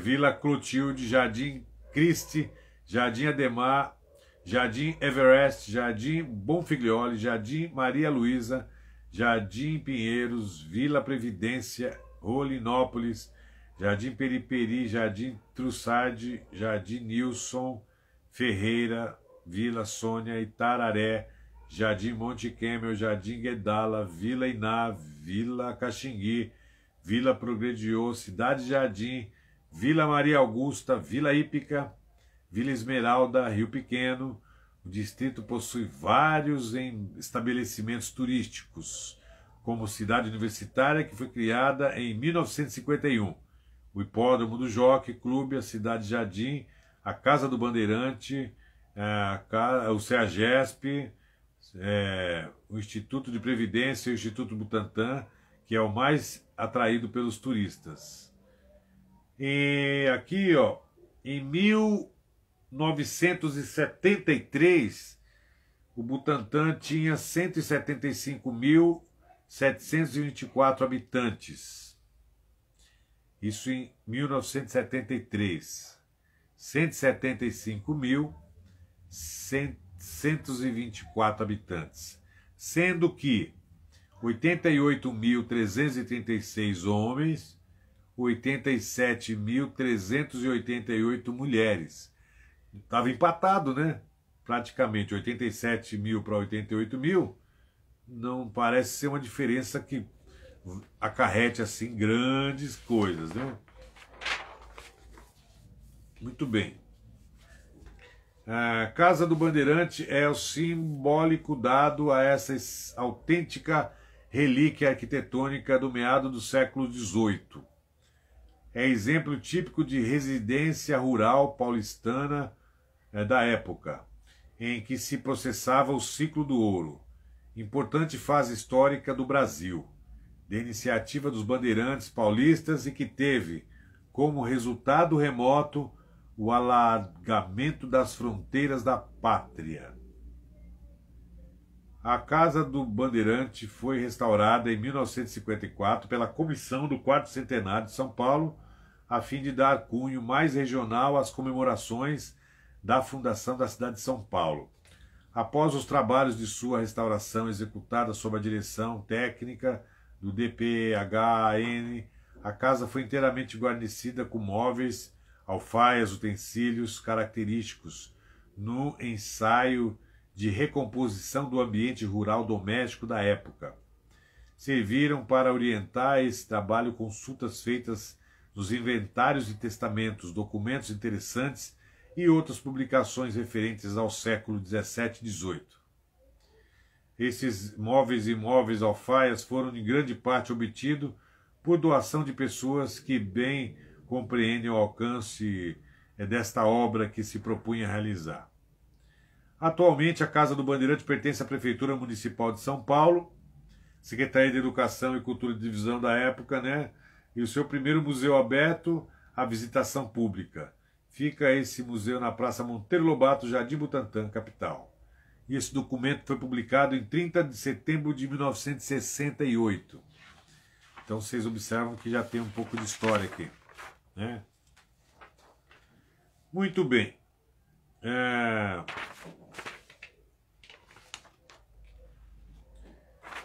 Vila Clotilde, Jardim Cristi, Jardim Ademar, Jardim Everest, Jardim Bonfiglioli, Jardim Maria Luísa, Jardim Pinheiros, Vila Previdência, Rolinópolis, Jardim Periperi, Jardim Trussardi, Jardim Nilson Ferreira, Vila Sônia, Itararé, Jardim Monte Kemmel, Jardim Guedala, Vila Iná, Vila Caxingui, Vila Progrediô, Cidade Jardim, Vila Maria Augusta, Vila Hípica, Vila Esmeralda, Rio Pequeno. O distrito possui vários estabelecimentos turísticos, como Cidade Universitária, que foi criada em 1951, o Hipódromo do Jockey Clube, a Cidade Jardim, a Casa do Bandeirante, o CEAGESP, o Instituto de Previdência e o Instituto Butantã, que é o mais atraído pelos turistas. E aqui, ó, em 1973, o Butantã tinha 175.724 habitantes. Isso em 1973. 724 habitantes, sendo que 88.336 homens, 87.388 mulheres. Estava empatado, né? Praticamente 87 mil para 88 mil. Não parece ser uma diferença que acarrete assim grandes coisas, né? Muito bem. A Casa do Bandeirante é o simbólico dado a essa autêntica relíquia arquitetônica do meado do século XVIII. É exemplo típico de residência rural paulistana da época, em que se processava o ciclo do ouro, importante fase histórica do Brasil, de iniciativa dos bandeirantes paulistas e que teve como resultado remoto o alargamento das fronteiras da pátria. A Casa do Bandeirante foi restaurada em 1954 pela Comissão do Quarto Centenário de São Paulo, a fim de dar cunho mais regional às comemorações da fundação da cidade de São Paulo. Após os trabalhos de sua restauração executada sob a direção técnica do DPHN, a casa foi inteiramente guarnecida com móveis, alfaias, utensílios característicos no ensaio de recomposição do ambiente rural doméstico da época. Serviram para orientar esse trabalho consultas feitas nos inventários de testamentos, documentos interessantes e outras publicações referentes ao século XVII e XVIII. Esses móveis e móveis alfaias foram em grande parte obtidos por doação de pessoas que bem compreendem o alcance desta obra que se propunha realizar. Atualmente, a Casa do Bandeirante pertence à Prefeitura Municipal de São Paulo, Secretaria de Educação e Cultura de Divisão da época, né? E o seu primeiro museu aberto à visitação pública. Fica esse museu na Praça Monteiro Lobato, Jardim Butantã, capital. E esse documento foi publicado em 30 de setembro de 1968. Então vocês observam que já tem um pouco de história aqui, né? Muito bem.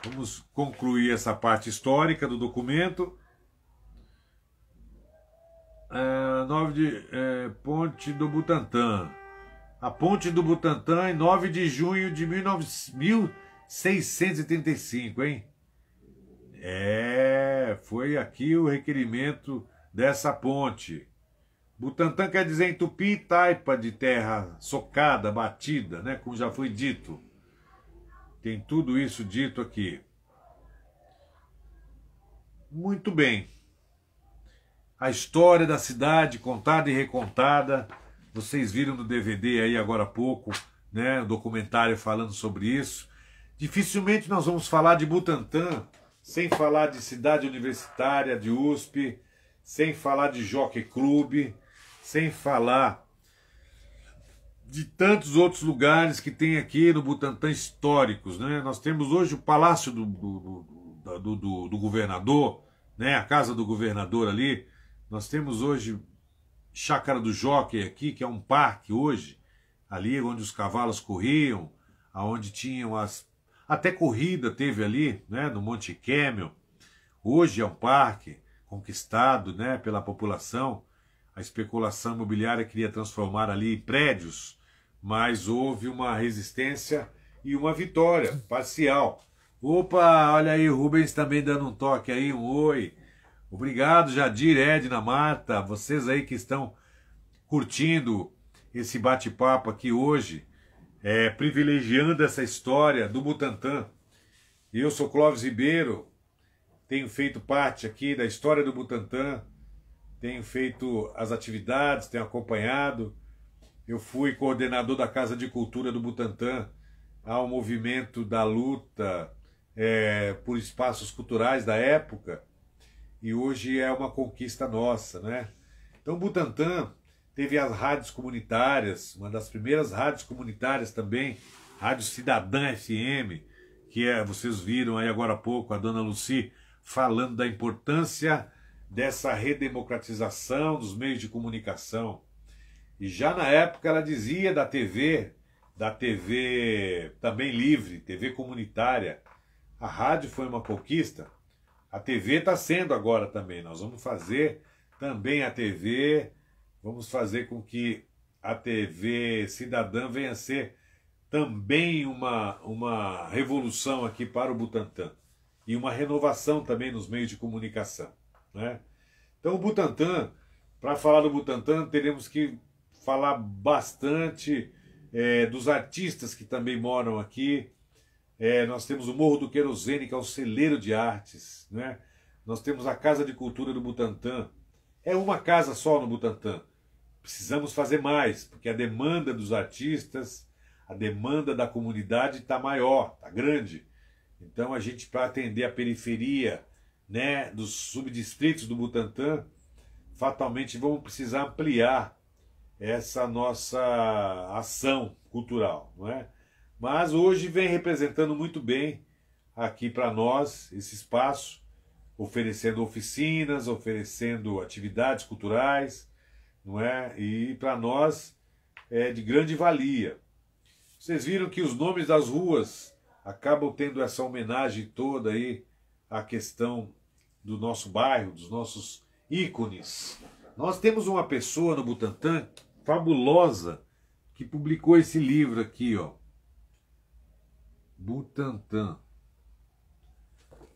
Vamos concluir essa parte histórica do documento. Ponte do Butantã. A Ponte do Butantã em 9 de junho de 1635, hein? Foi aqui o requerimento dessa ponte. Butantã quer dizer em tupi, taipa de terra socada, batida, né? Como já foi dito. Tem tudo isso dito aqui. Muito bem. A história da cidade, contada e recontada. Vocês viram no DVD aí agora há pouco, né? Um documentário falando sobre isso. Dificilmente nós vamos falar de Butantã sem falar de cidade universitária, de USP, sem falar de Jockey Club, sem falar de tantos outros lugares que tem aqui no Butantã históricos, né? Nós temos hoje o Palácio do Governador, né? A Casa do Governador ali. Nós temos hoje Chácara do Jockey aqui, que é um parque hoje, ali onde os cavalos corriam, aonde tinham até corrida teve ali, né? No Monte Camel. Hoje é um parque conquistado, né? Pela população. A especulação imobiliária queria transformar ali em prédios, mas houve uma resistência e uma vitória parcial. Opa, olha aí, o Rubens também dando um toque aí, um oi. Obrigado, Jadir, Edna, Marta, vocês aí que estão curtindo esse bate-papo aqui hoje, privilegiando essa história do Butantã. Eu sou Clóvis Ribeiro, tenho feito parte aqui da história do Butantã, tenho feito as atividades, tenho acompanhado. Eu fui coordenador da Casa de Cultura do Butantã, ao movimento da luta por espaços culturais da época, e hoje é uma conquista nossa, né? Então Butantã teve as rádios comunitárias, uma das primeiras rádios comunitárias também, Rádio Cidadã FM, que vocês viram aí agora há pouco a dona Lucy falando da importância dessa redemocratização dos meios de comunicação. E já na época ela dizia da TV da TV também livre, TV comunitária. A rádio foi uma conquista, a TV está sendo agora também. Nós vamos fazer também a TV, vamos fazer com que a TV cidadã venha a ser também uma revolução aqui para o Butantã e uma renovação também nos meios de comunicação, né? Então o Butantã, para falar do Butantã, teremos que falar bastante dos artistas que também moram aqui. Nós temos o Morro do Querosene, que é o celeiro de artes, né? Nós temos a Casa de Cultura do Butantã. É uma casa só no Butantã. Precisamos fazer mais, porque a demanda dos artistas, a demanda da comunidade está maior, está grande. Então a gente, para atender a periferia, né, dos subdistritos do Butantã, fatalmente vamos precisar ampliar essa nossa ação cultural, não é? Mas hoje vem representando muito bem aqui para nós esse espaço, oferecendo oficinas, oferecendo atividades culturais, não é? E para nós é de grande valia. Vocês viram que os nomes das ruas acabam tendo essa homenagem toda aí à questão do nosso bairro, dos nossos ícones. Nós temos uma pessoa no Butantã fabulosa que publicou esse livro aqui, ó. Butantã.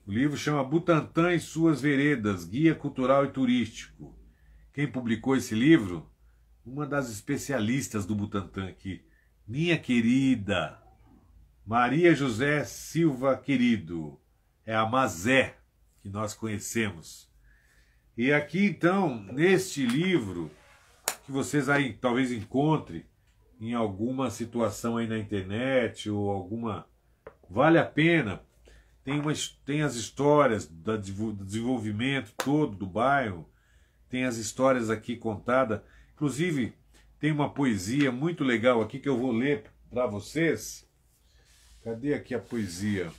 O livro chama Butantã e Suas Veredas, Guia Cultural e Turístico. Quem publicou esse livro? Uma das especialistas do Butantã aqui, minha querida Maria José Silva Querido. É a Mazé que nós conhecemos. E aqui então, neste livro, que vocês aí talvez encontrem em alguma situação aí na internet ou alguma... Vale a pena. Tem as histórias do desenvolvimento todo do bairro, tem as histórias aqui contadas. Inclusive, tem uma poesia muito legal aqui que eu vou ler para vocês. Cadê aqui a poesia?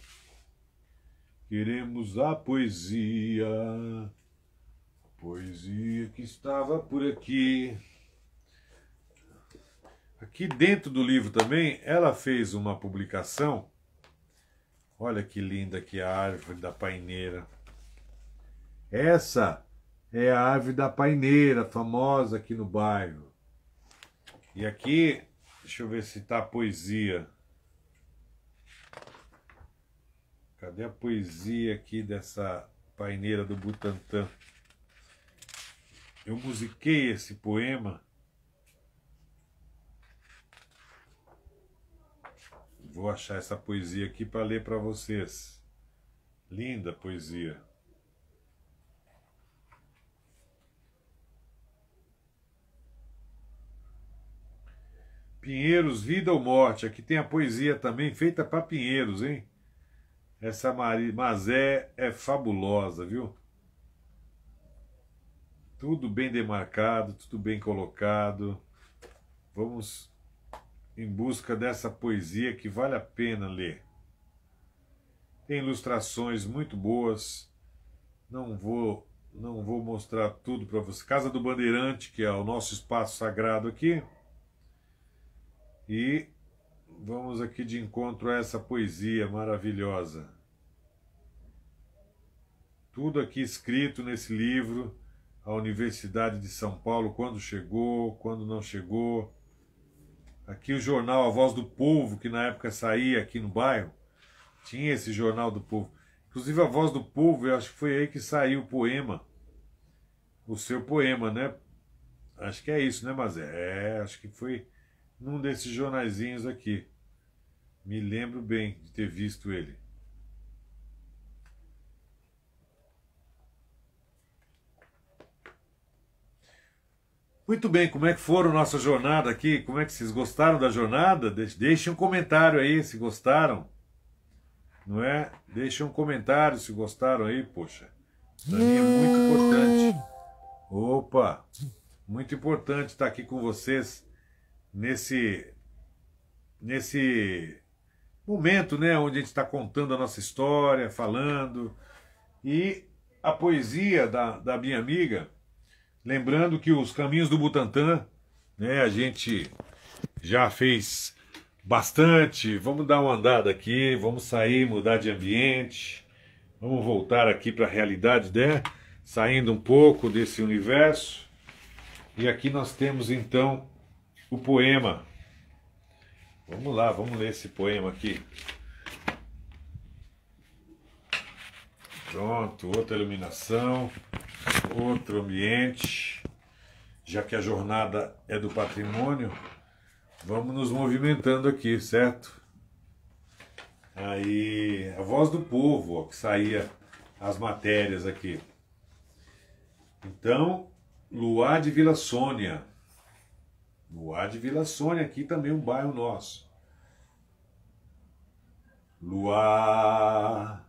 Queremos a poesia que estava por aqui. Aqui dentro do livro também, ela fez uma publicação. Olha que linda aqui a árvore da paineira. Essa é a árvore da paineira, famosa aqui no bairro. E aqui, deixa eu ver se está a poesia. Cadê a poesia aqui dessa paineira do Butantã? Eu musiquei esse poema. Vou achar essa poesia aqui para ler para vocês. Linda poesia. Pinheiros, Vida ou Morte. Aqui tem a poesia também feita para Pinheiros, hein? Essa Mazé é fabulosa, viu? Tudo bem demarcado, tudo bem colocado. Vamos em busca dessa poesia que vale a pena ler. Tem ilustrações muito boas. Não vou mostrar tudo para você. Casa do Bandeirante, que é o nosso espaço sagrado aqui. E vamos aqui de encontro a essa poesia maravilhosa. Tudo aqui escrito nesse livro. A Universidade de São Paulo, quando chegou, quando não chegou. Aqui o jornal A Voz do Povo, que na época saía aqui no bairro. Tinha esse Jornal do Povo. Inclusive A Voz do Povo, eu acho que foi aí que saiu o poema. O seu poema, né? Acho que é isso, né, Mazé? Acho que foi num desses jornaizinhos aqui. Me lembro bem de ter visto ele. Muito bem, como é que foram nossa jornada aqui? Como é que vocês gostaram da jornada? Deixem um comentário aí se gostaram. Não é? Deixem um comentário se gostaram aí, poxa. Para mim é muito importante. Opa! Muito importante estar aqui com vocês nesse momento, né? Onde a gente está contando a nossa história, falando. E a poesia da minha amiga... Lembrando que os Caminhos do Butantã, né, a gente já fez bastante. Vamos dar uma andada aqui, vamos sair, mudar de ambiente. Vamos voltar aqui para a realidade, né? Saindo um pouco desse universo. E aqui nós temos então o poema. Vamos lá, vamos ler esse poema aqui. Pronto, outra iluminação, outro ambiente. Já que a jornada é do patrimônio, vamos nos movimentando aqui, certo? Aí, a voz do povo, ó, que saía as matérias aqui. Então, Luar de Vila Sônia. Luar de Vila Sônia, aqui também um bairro nosso. Luar,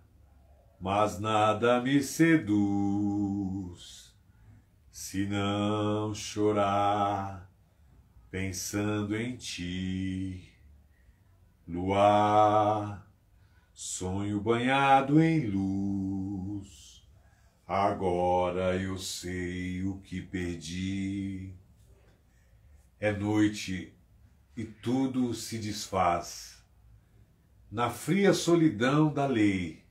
mas nada me seduz, se não chorar pensando em ti. Luar, sonho banhado em luz, agora eu sei o que perdi. É noite e tudo se desfaz na fria solidão da lei.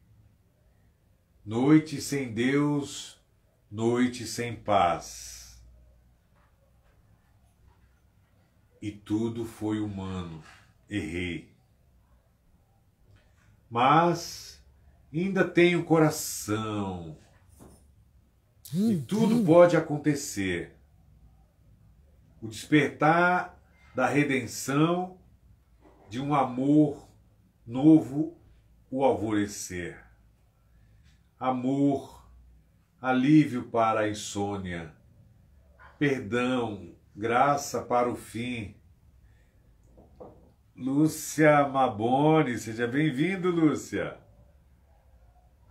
Noite sem Deus, noite sem paz. E tudo foi humano, errei. Mas ainda tenho coração. E tudo pode acontecer. O despertar da redenção, de um amor novo, o alvorecer. Amor, alívio para a insônia, perdão, graça para o fim. Lúcia Maboni, seja bem-vindo, Lúcia.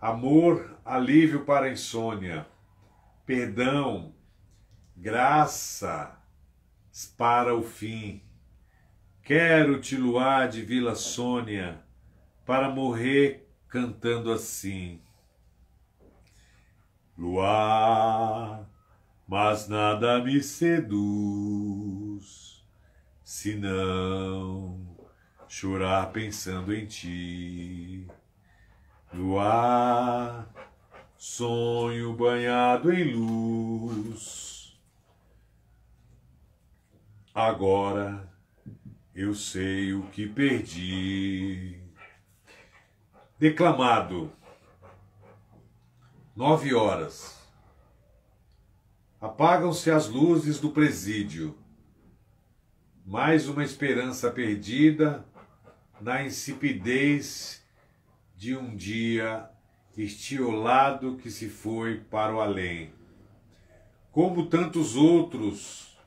Amor, alívio para a insônia, perdão, graça para o fim. Quero-te, luar de Vila Sônia, para morrer cantando assim. Luar, mas nada me seduz, senão chorar pensando em ti. Luar, sonho banhado em luz, agora eu sei o que perdi. Declamado. 9 horas. Apagam-se as luzes do presídio. Mais uma esperança perdida na insipidez de um dia estiolado que se foi para o além. Como tantos outros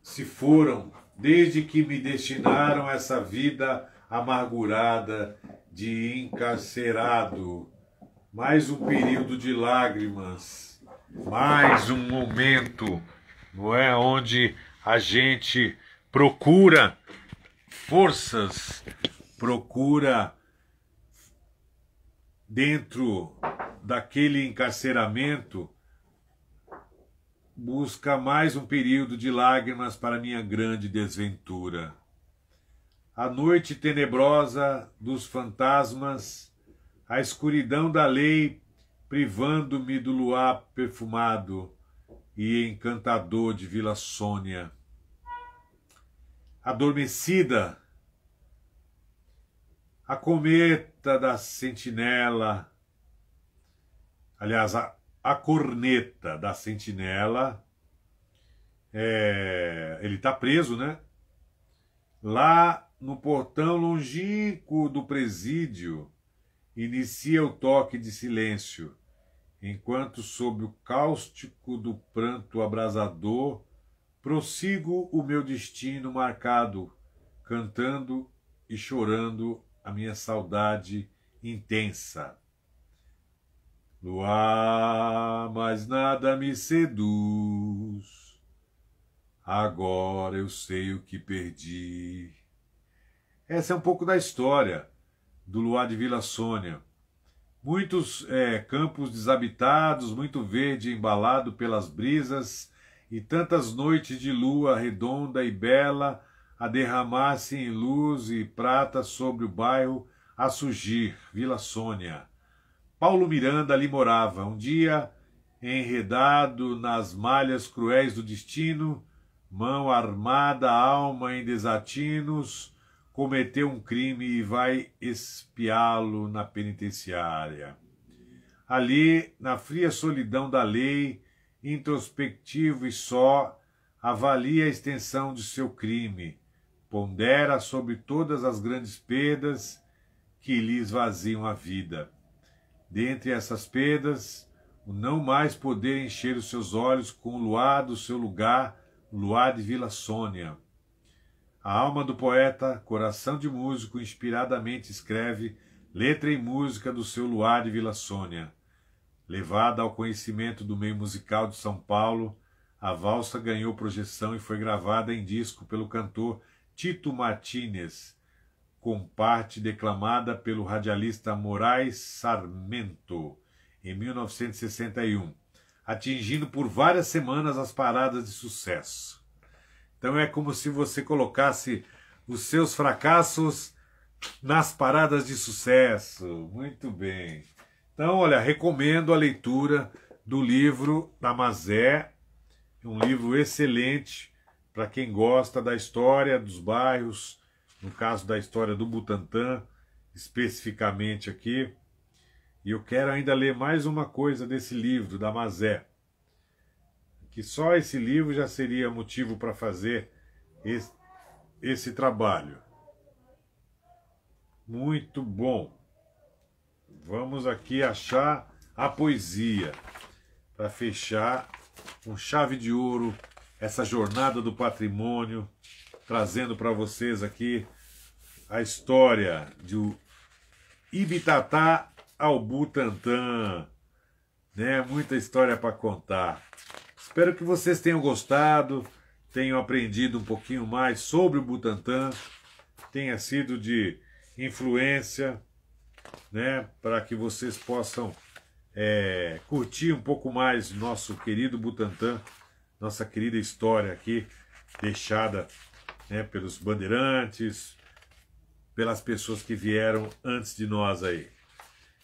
se foram desde que me destinaram essa vida amargurada de encarcerado. Mais um período de lágrimas, mais um momento, não é, onde a gente procura forças, procura dentro daquele encarceramento, busca mais um período de lágrimas para minha grande desventura. A noite tenebrosa dos fantasmas, a escuridão da lei, privando-me do luar perfumado e encantador de Vila Sônia. Adormecida, a cometa da sentinela, aliás, a corneta da sentinela, ele está preso, né? Lá no portão longínquo do presídio, inicia o toque de silêncio, enquanto sob o cáustico do pranto abrasador, prossigo o meu destino marcado, cantando e chorando a minha saudade intensa. Luar, mas nada me seduz, agora eu sei o que perdi. Essa é um pouco da história do Luar de Vila Sônia. Muitos campos desabitados, muito verde embalado pelas brisas, e tantas noites de lua redonda e bela, a derramar-se em luz e prata sobre o bairro a surgir, Vila Sônia. Paulo Miranda ali morava. Um dia, enredado nas malhas cruéis do destino, mão armada, alma em desatinos, cometeu um crime e vai expiá-lo na penitenciária. Ali, na fria solidão da lei, introspectivo e só, avalia a extensão de seu crime, pondera sobre todas as grandes perdas que lhe esvaziam a vida. Dentre essas perdas, o não mais poder encher os seus olhos com o luar do seu lugar, o luar de Vila Sônia. A alma do poeta, coração de músico, inspiradamente escreve letra e música do seu luar de Vila Sônia. Levada ao conhecimento do meio musical de São Paulo, a valsa ganhou projeção e foi gravada em disco pelo cantor Tito Martínez, com parte declamada pelo radialista Moraes Sarmento, em 1961, atingindo por várias semanas as paradas de sucesso. Então é como se você colocasse os seus fracassos nas paradas de sucesso. Muito bem. Então, olha, recomendo a leitura do livro da Mazé, um livro excelente para quem gosta da história dos bairros, no caso da história do Butantã, especificamente aqui. E eu quero ainda ler mais uma coisa desse livro, da Mazé, que só esse livro já seria motivo para fazer esse trabalho. Muito bom. Vamos aqui achar a poesia para fechar com chave de ouro essa jornada do patrimônio, trazendo para vocês aqui a história do Ibitatá ao Butantã, né? Muita história para contar. Espero que vocês tenham gostado, tenham aprendido um pouquinho mais sobre o Butantã, tenha sido de influência, né? Para que vocês possam curtir um pouco mais nosso querido Butantã, nossa querida história aqui, deixada, né, pelos bandeirantes, pelas pessoas que vieram antes de nós aí.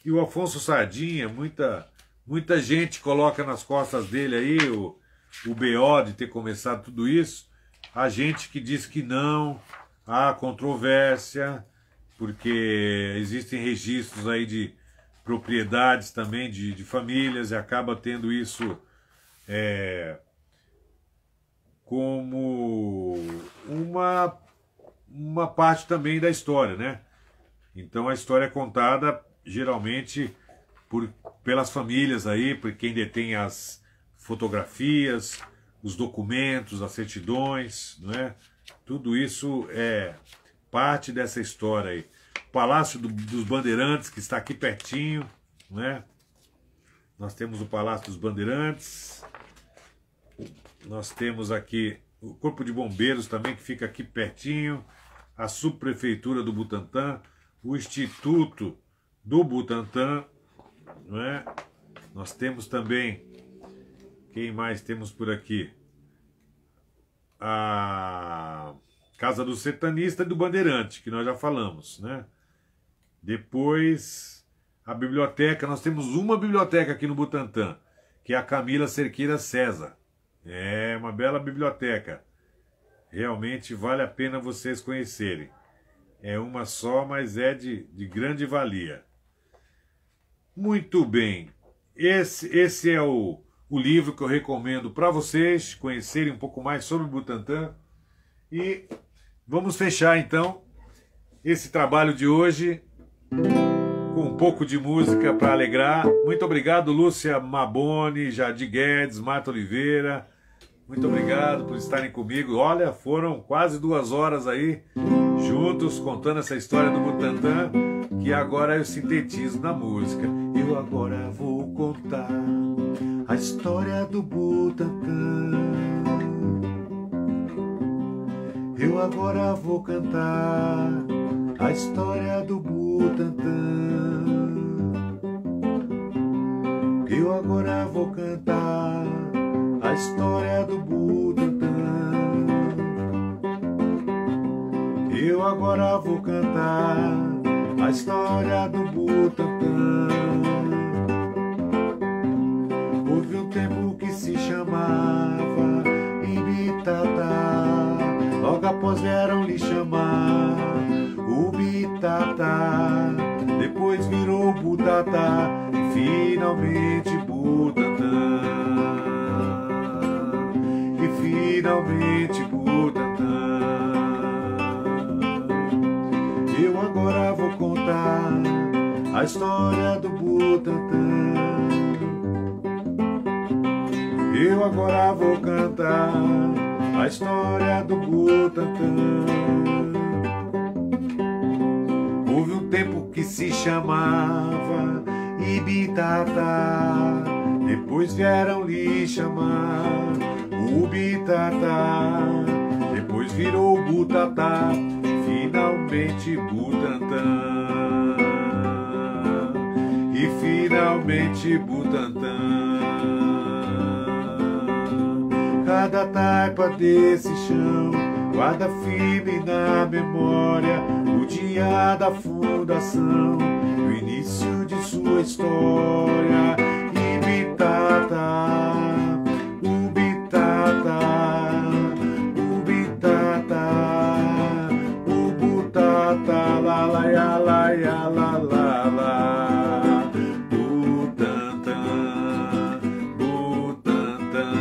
E o Afonso Sardinha, muita gente coloca nas costas dele aí o BO de ter começado tudo isso. A gente que diz que não, há controvérsia, porque existem registros aí de propriedades também de famílias e acaba tendo isso como uma parte também da história, né? Então a história é contada geralmente pelas famílias aí, por quem detém as fotografias, os documentos, as certidões, não é? Tudo isso é parte dessa história aí. O Palácio dos Bandeirantes, que está aqui pertinho, né? Nós temos o Palácio dos Bandeirantes, nós temos aqui o Corpo de Bombeiros também, que fica aqui pertinho, a Subprefeitura do Butantã, o Instituto do Butantã, não é? Nós temos também, quem mais temos por aqui? A Casa do Sertanista e do Bandeirante, que nós já falamos, né? Depois, a biblioteca, nós temos uma biblioteca aqui no Butantã, que é a Camila Cerqueira César. É uma bela biblioteca. Realmente vale a pena vocês conhecerem. É uma só, mas é de grande valia. Muito bem. Esse é o livro que eu recomendo para vocês conhecerem um pouco mais sobre o Butantã. E vamos fechar então esse trabalho de hoje com um pouco de música para alegrar. Muito obrigado, Lúcia Maboni, Jardim Guedes, Marta Oliveira. Muito obrigado por estarem comigo. Olha, foram quase 2 horas aí, juntos, contando essa história do Butantã, que agora eu sintetizo na música. Eu agora vou contar a história do Butantã. Eu agora vou cantar a história do Butantã. Eu agora vou cantar a história do Butantã. agora vou cantar a história do Butantã. Houve um tempo que se chamava Ibitatá, logo após vieram lhe chamar Ubitatá, depois virou Butatá, finalmente Butantã, e finalmente Butantã. Eu agora vou contar a história do Butantã. Eu agora vou cantar a história do Butantã. Houve um tempo que se chamava Ibitatá, depois vieram lhe chamar Ubitatá, depois virou Butatá, finalmente Butantã, e finalmente Butantã. Cada taipa desse chão guarda firme na memória o dia da fundação, o início de sua história. Ibitatá, Ubitatá, Ubitatá, Ubutatá, lá lá ya lá ya lá lá lá. Butantã, Butantã.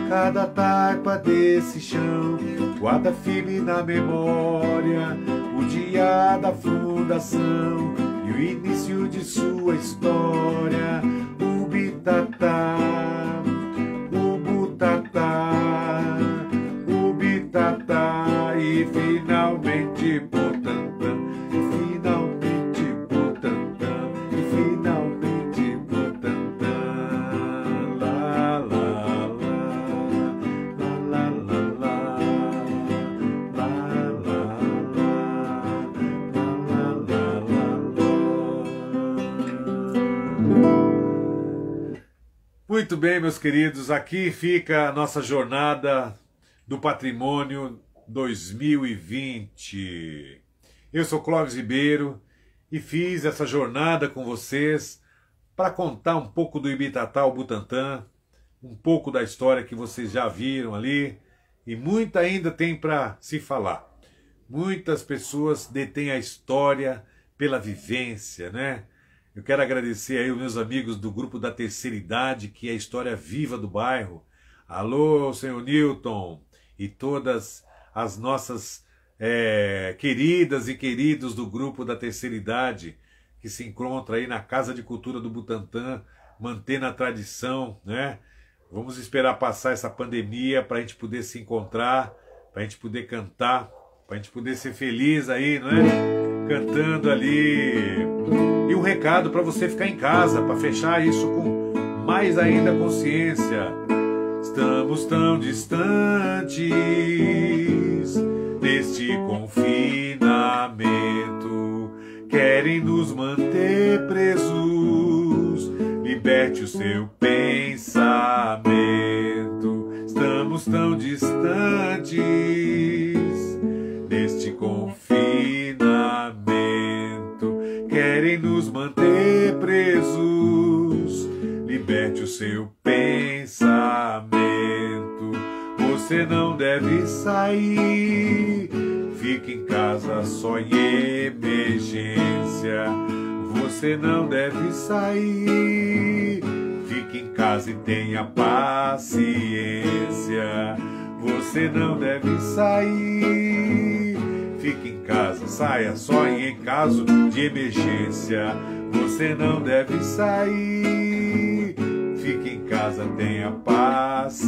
Cada taipa desse chão guarda firme na memória o dia da fundação e o início de sua história. Ubitatá, Ubutatá, Ubitatá, e finalmente Butantã, e finalmente Butantã, e finalmente Butantã. Lá, lá, lá, lá, lá, lá, lá, lá, Muito bem, meus queridos, aqui fica a nossa jornada do patrimônio 2020. Eu sou Clóvis Ribeiro e fiz essa jornada com vocês para contar um pouco do Ibitatá ao Butantã, um pouco da história que vocês já viram ali, e muita ainda tem para se falar. Muitas pessoas detêm a história pela vivência, né? Eu quero agradecer aí os meus amigos do grupo da Terceira Idade, que é a história viva do bairro. Alô, senhor Newton, e todas as nossas queridas e queridos do grupo da Terceira Idade, que se encontram aí na Casa de Cultura do Butantã, mantendo a tradição, né? Vamos esperar passar essa pandemia para a gente poder se encontrar, para a gente poder cantar, para a gente poder ser feliz aí, não é? Cantando ali. E um recado para você ficar em casa, para fechar isso com mais ainda consciência. Estamos tão distantes deste confinamento, querem nos manter presos, liberte o seu pensamento. Estamos tão distantes deste confinamento, querem nos manter presos, liberte o seu pensamento. Você não deve sair, fique em casa só em emergência. Você não deve sair, fique em casa e tenha paciência. Você não deve sair, fique em casa, saia só em caso de emergência. Você não deve sair, fique em casa, tenha paciência.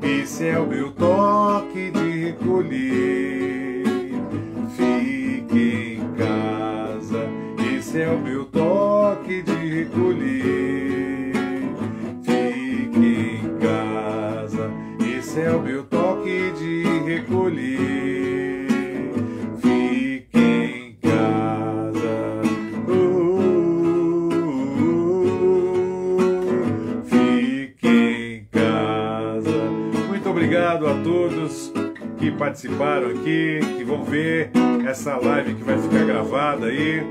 Esse é o meu toque de recolher. Fique em casa, esse é o meu toque de recolher. Fique em casa, esse é o meu toque de recolher. Fique em casa, fique em casa. Muito obrigado a todos, que participaram aqui, que vão ver essa live que vai ficar gravada aí,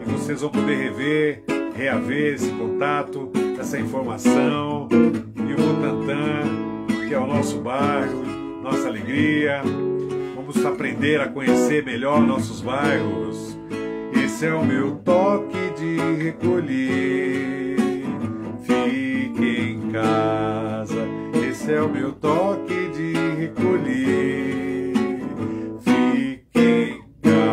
e vocês vão poder reaver esse contato, essa informação, e o Butantã, que é o nosso bairro, nossa alegria. Vamos aprender a conhecer melhor nossos bairros. Esse é o meu toque de recolher. Fique em casa. Esse é o meu toque de recolher. Fique em casa.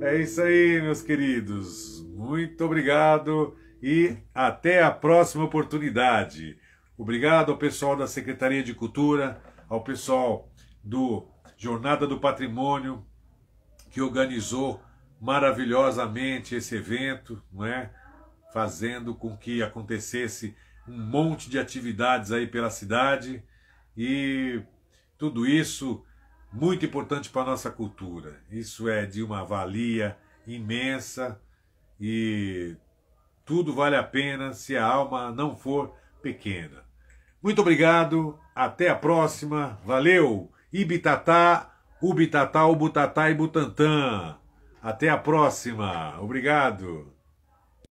É isso aí, meus queridos. Muito obrigado e até a próxima oportunidade. Obrigado ao pessoal da Secretaria de Cultura, ao pessoal do Jornada do Patrimônio, que organizou maravilhosamente esse evento, não é? Fazendo com que acontecesse um monte de atividades aí pela cidade, e tudo isso muito importante para a nossa cultura. Isso é de uma valia imensa e tudo vale a pena se a alma não for pequena. Muito obrigado, até a próxima, valeu! Ibitatá, Ubitatá, Ubutatá e Butantã. Até a próxima, obrigado!